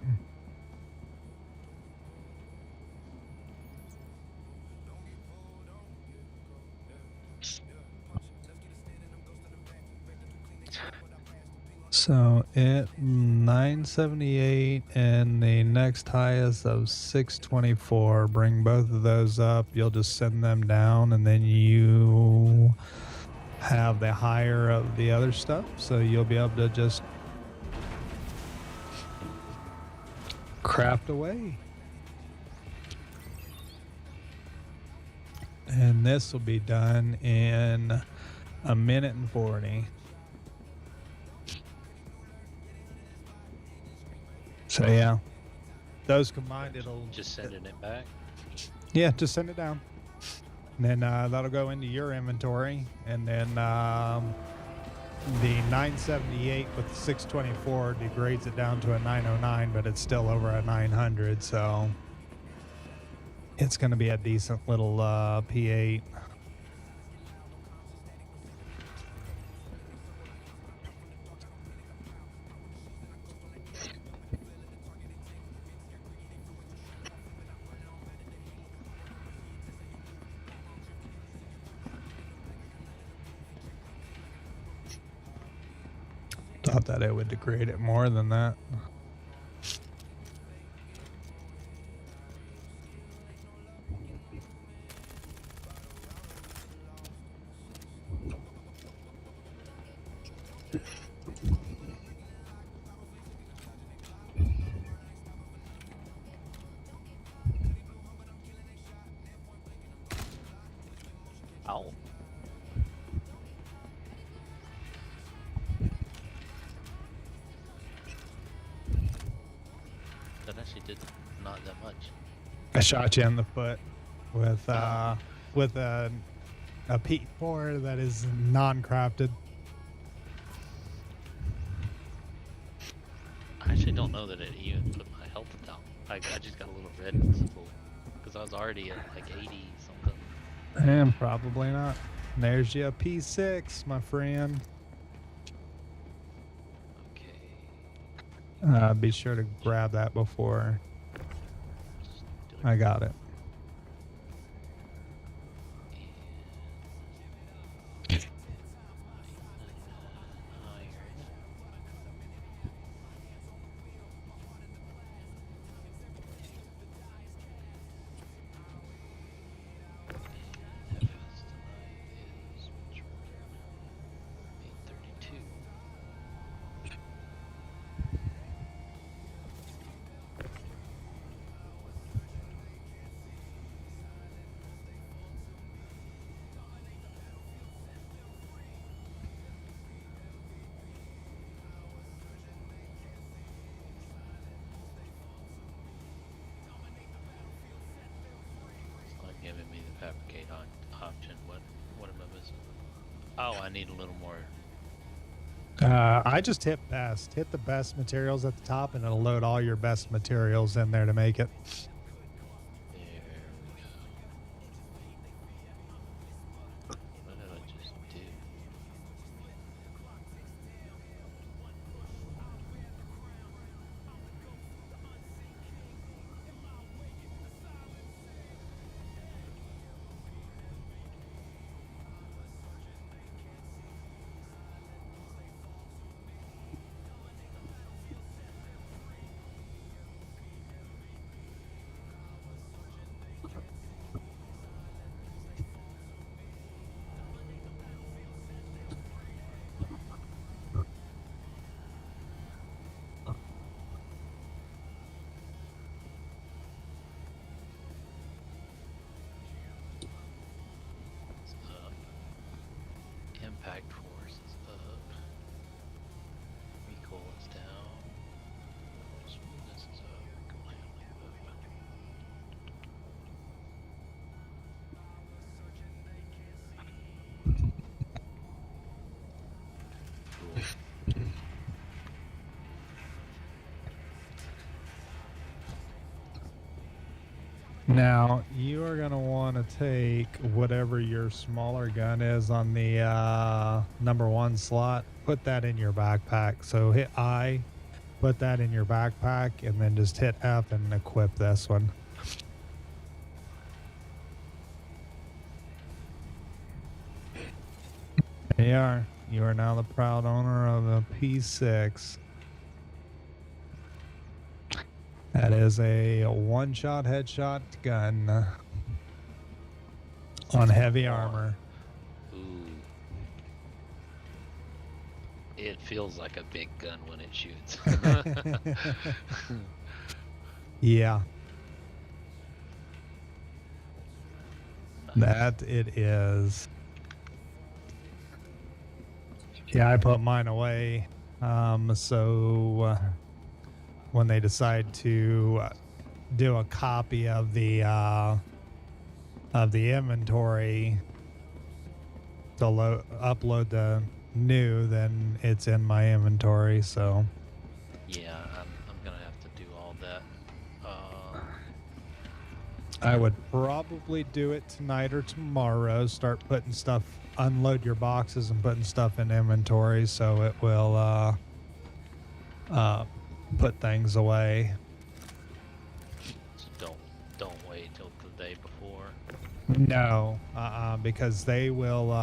So it 978 and the next highest of 624. Bring both of those up. You'll just send them down, and then you have the higher of the other stuff. So you'll be able to just craft away. And this will be done in 1:40. So yeah, those combined, it'll Just sending it back. yeah, just send it down. And then that'll go into your inventory, and then the 978 with the 624 degrades it down to a 909, but it's still over a 900, so it's going to be a decent little P8. Thought that it would degrade it more than that. Ow. That actually did not that much. I shot you in the foot with a P4 that is non-crafted. I actually don't know that it even put my health down. I just got a little red visible because I was already at like 80 something. And probably not. There's your P6, my friend. Okay. Be sure to grab that before Just do it. I got it. It's not giving me the fabricate option. What am I missing? Oh, I need a little more. I just hit best. Hit the best materials at the top, and it'll load all your best materials in there to make it. There we go. What did I just do? It's up. Impact force is up. Recoil is down. Smoothness is up. Recoil handling up. Cool. Now, you are going to want to take whatever your smaller gun is on the #1 slot, put that in your backpack. So hit I, put that in your backpack, and then just hit F and equip this one. There you are. You are now the proud owner of a P6. That is a one-shot headshot gun on heavy armor. Ooh. It feels like a big gun when it shoots. Yeah. That it is. Yeah, I put mine away. So when they decide to do a copy of the inventory to upload the new, then it's in my inventory. So Yeah, I'm gonna have to do all that. I would probably do it tonight or tomorrow. Start putting stuff, unload your boxes and putting stuff in inventory so it will put things away. So don't wait till the day before. No, because they will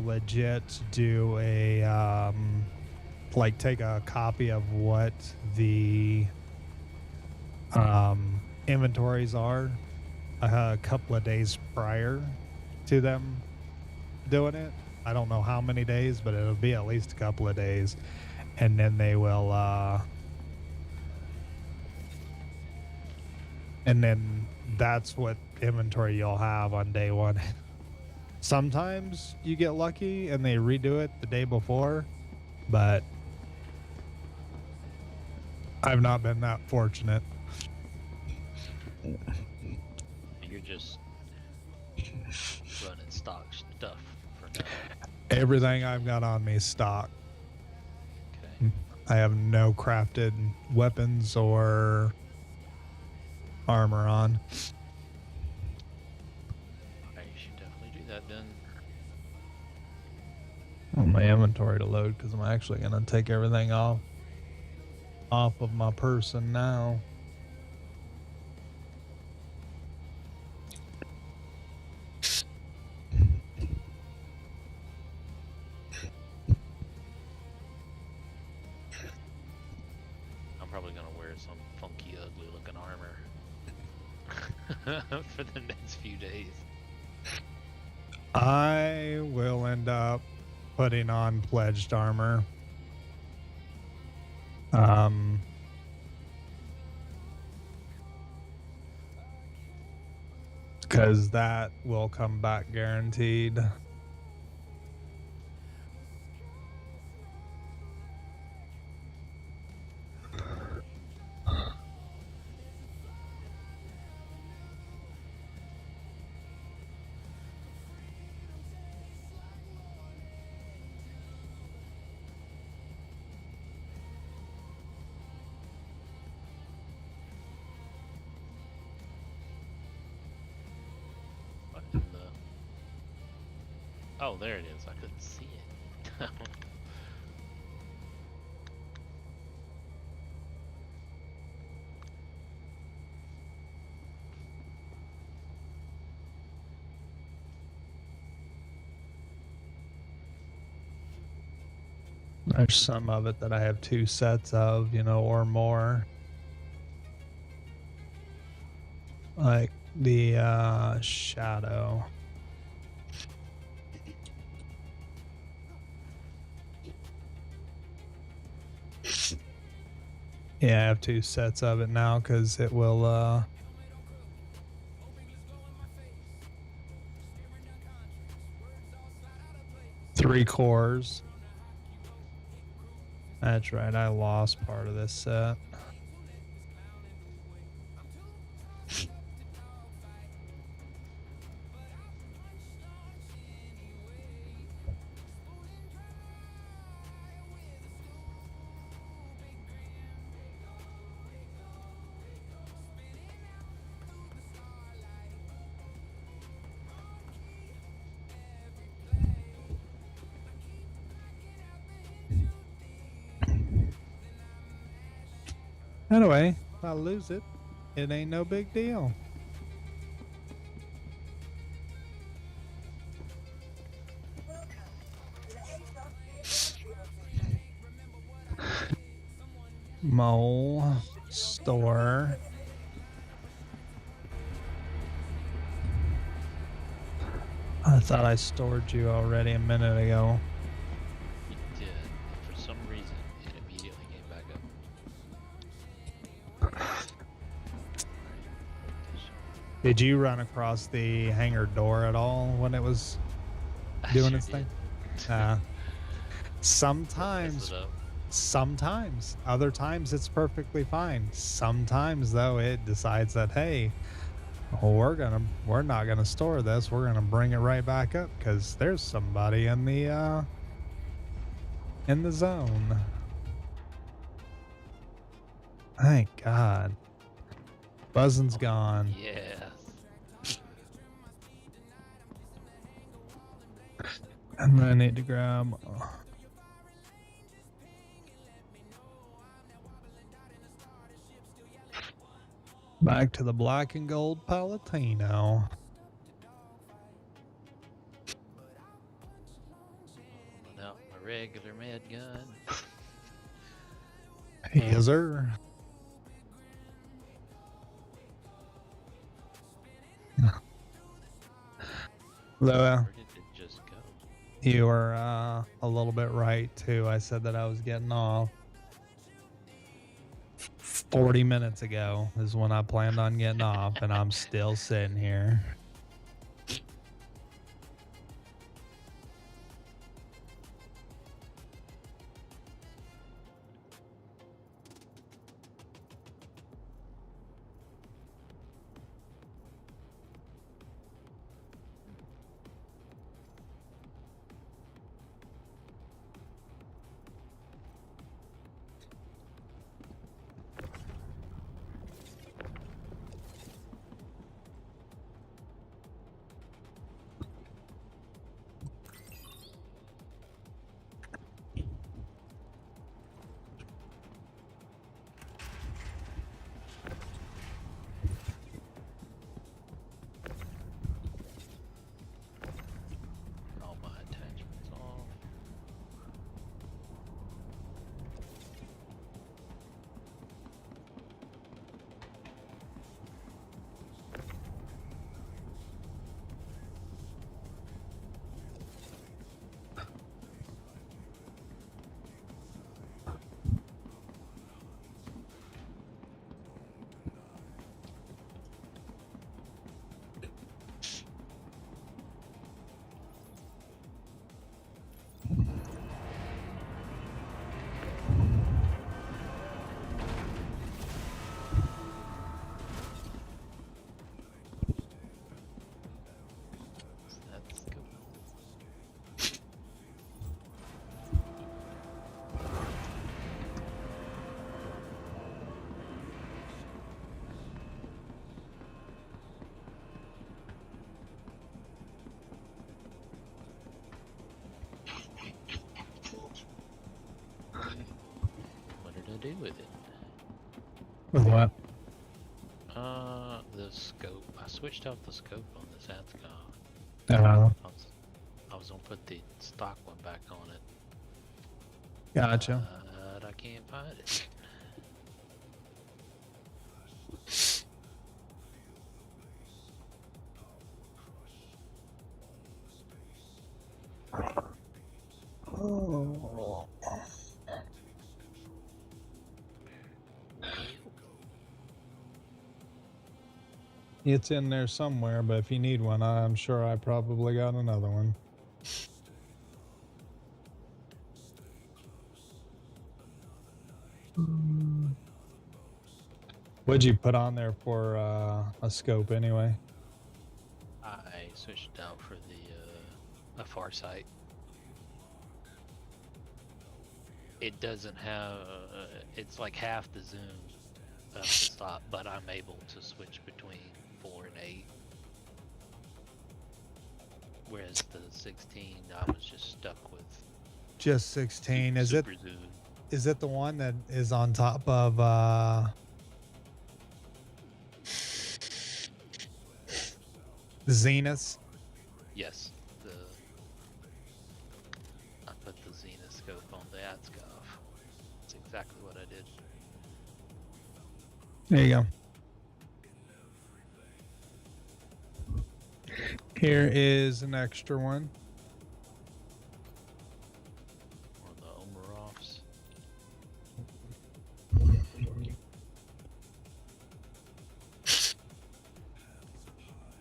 legit do a like take a copy of what the inventories are a couple of days prior to them doing it. I don't know how many days, but it'll be at least a couple of days, and then they will and then that's what inventory you'll have on day one. Sometimes you get lucky and they redo it the day before, but I've not been that fortunate. You're just running stock stuff for now. Everything I've got on me is stock. Okay. I have no crafted weapons or armor on. I should definitely do that then. I want my inventory to load because I'm actually going to take everything off of my person now. I'm probably gonna wear some funky, ugly looking armor for the next few days. I will end up putting on pledged armor. Because that will come back guaranteed. But in the... Oh, there it is. I couldn't see it. There's some of it that I have 2 sets of, or more. Like the shadow. Yeah, I have 2 sets of it now because it will 3 cores. That's right, I lost part of this set. Anyway, if I lose it, it ain't no big deal. Mole store. I thought I stored you already a minute ago. You did. And for some reason, it immediately came back up. Did you run across the hangar door at all when it was doing Sure its thing? did. Sometimes, Messed it up. sometimes. Other times it's perfectly fine. Sometimes though it decides that, hey, we're not gonna store this. We're gonna bring it right back up because there's somebody in the zone. Thank God. Buzzin's gone. Yeah. And I need to grab. Back to the black and gold Palatino. Pulling out my regular med gun. Yes, sir. Though, Where did it just go? you were a little bit right too. I said that I was getting off 40 minutes ago is when I planned on getting off, and I'm still sitting here. All my attachments off. That's good. What did I do with it? With what? The scope. I switched out the scope on this Atscom. I was gonna put the stock one back on it. Gotcha. But I can't find it. Oh. It's in there somewhere, but if you need one, I'm sure I probably got another one. What'd you put on there for a scope anyway? I switched it out for the a Farsight. It doesn't have. It's like half the zoom of the stop, but I'm able to switch between 4 and 8. Whereas the 16, I was just stuck with. Just 16. Is it? super zoom. Is it the one that is on top of Zenith? Yes, I put the Zenith scope on the Atscov. That's exactly what I did. There you go. Here is an extra one. Or the Omarovs.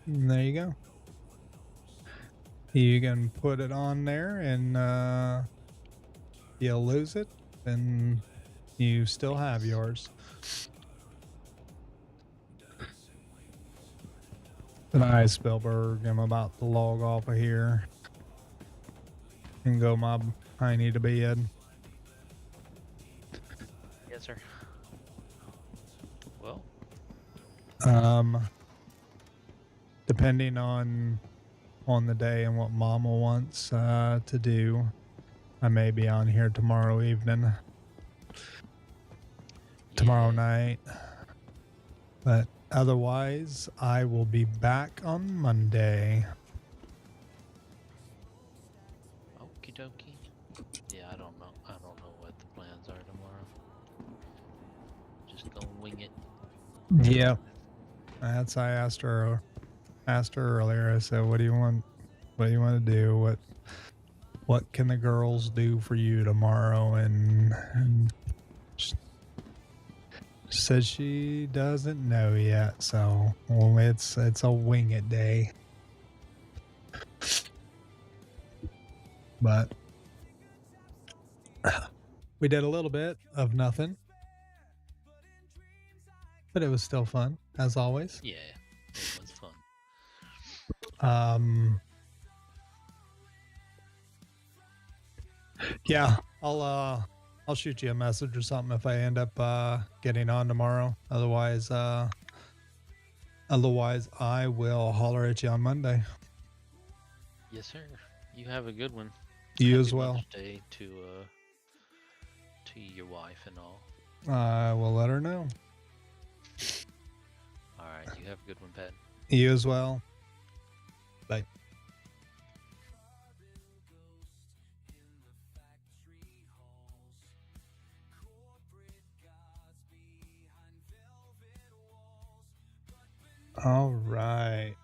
And there you go. You can put it on there and you'll lose it and you still have yours. Good night, Spielberg. I'm about to log off of here and go my hiney to bed. Yes, sir. Well, Depending on the day and what Mama wants to do, I may be on here tomorrow evening, tomorrow night, but otherwise I will be back on Monday. okie dokie. Yeah, I don't know. I don't know what the plans are tomorrow. Just gonna wing it. Yep. That's I asked her earlier. I said, "What do you want? What do you want to do? What can the girls do for you tomorrow?" And she said she doesn't know yet. So, well, it's a wing it day. But we did a little bit of nothing. But it was still fun, as always. Yeah, it was fun. Yeah, I'll shoot you a message or something if I end up getting on tomorrow. Otherwise I will holler at you on Monday. Yes, sir. You have a good one. You Happy as well. Mother's Day to your wife and all. I will let her know. All right, you have a good one, Pat. You as well. Bye. All right.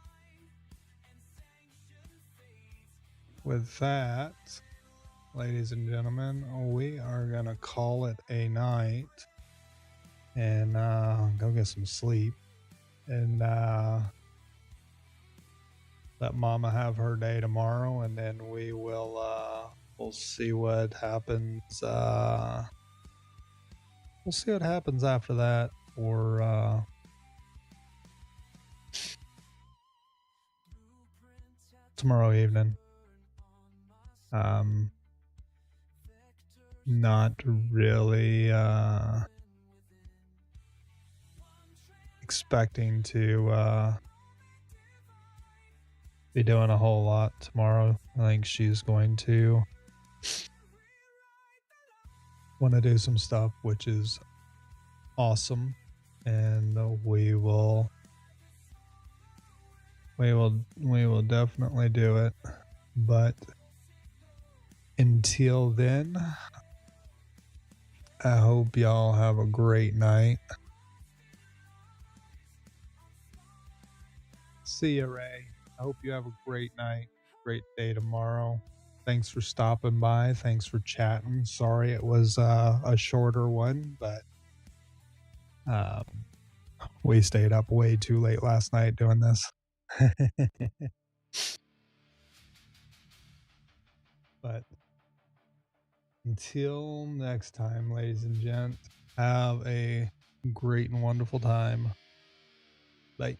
With that, ladies and gentlemen, we are going to call it a night and go get some sleep and let Mama have her day tomorrow, and then we will we'll see what happens. We'll see what happens after that, or tomorrow evening. Not really expecting to be doing a whole lot tomorrow. I think she's going to want to do some stuff, which is awesome, and we will definitely do it. But until then, I hope y'all have a great night. See ya, Ray. I hope you have a great night, great day tomorrow. Thanks for stopping by. Thanks for chatting. Sorry it was a shorter one, but we stayed up way too late last night doing this. But until next time, ladies and gents, have a great and wonderful time. Bye.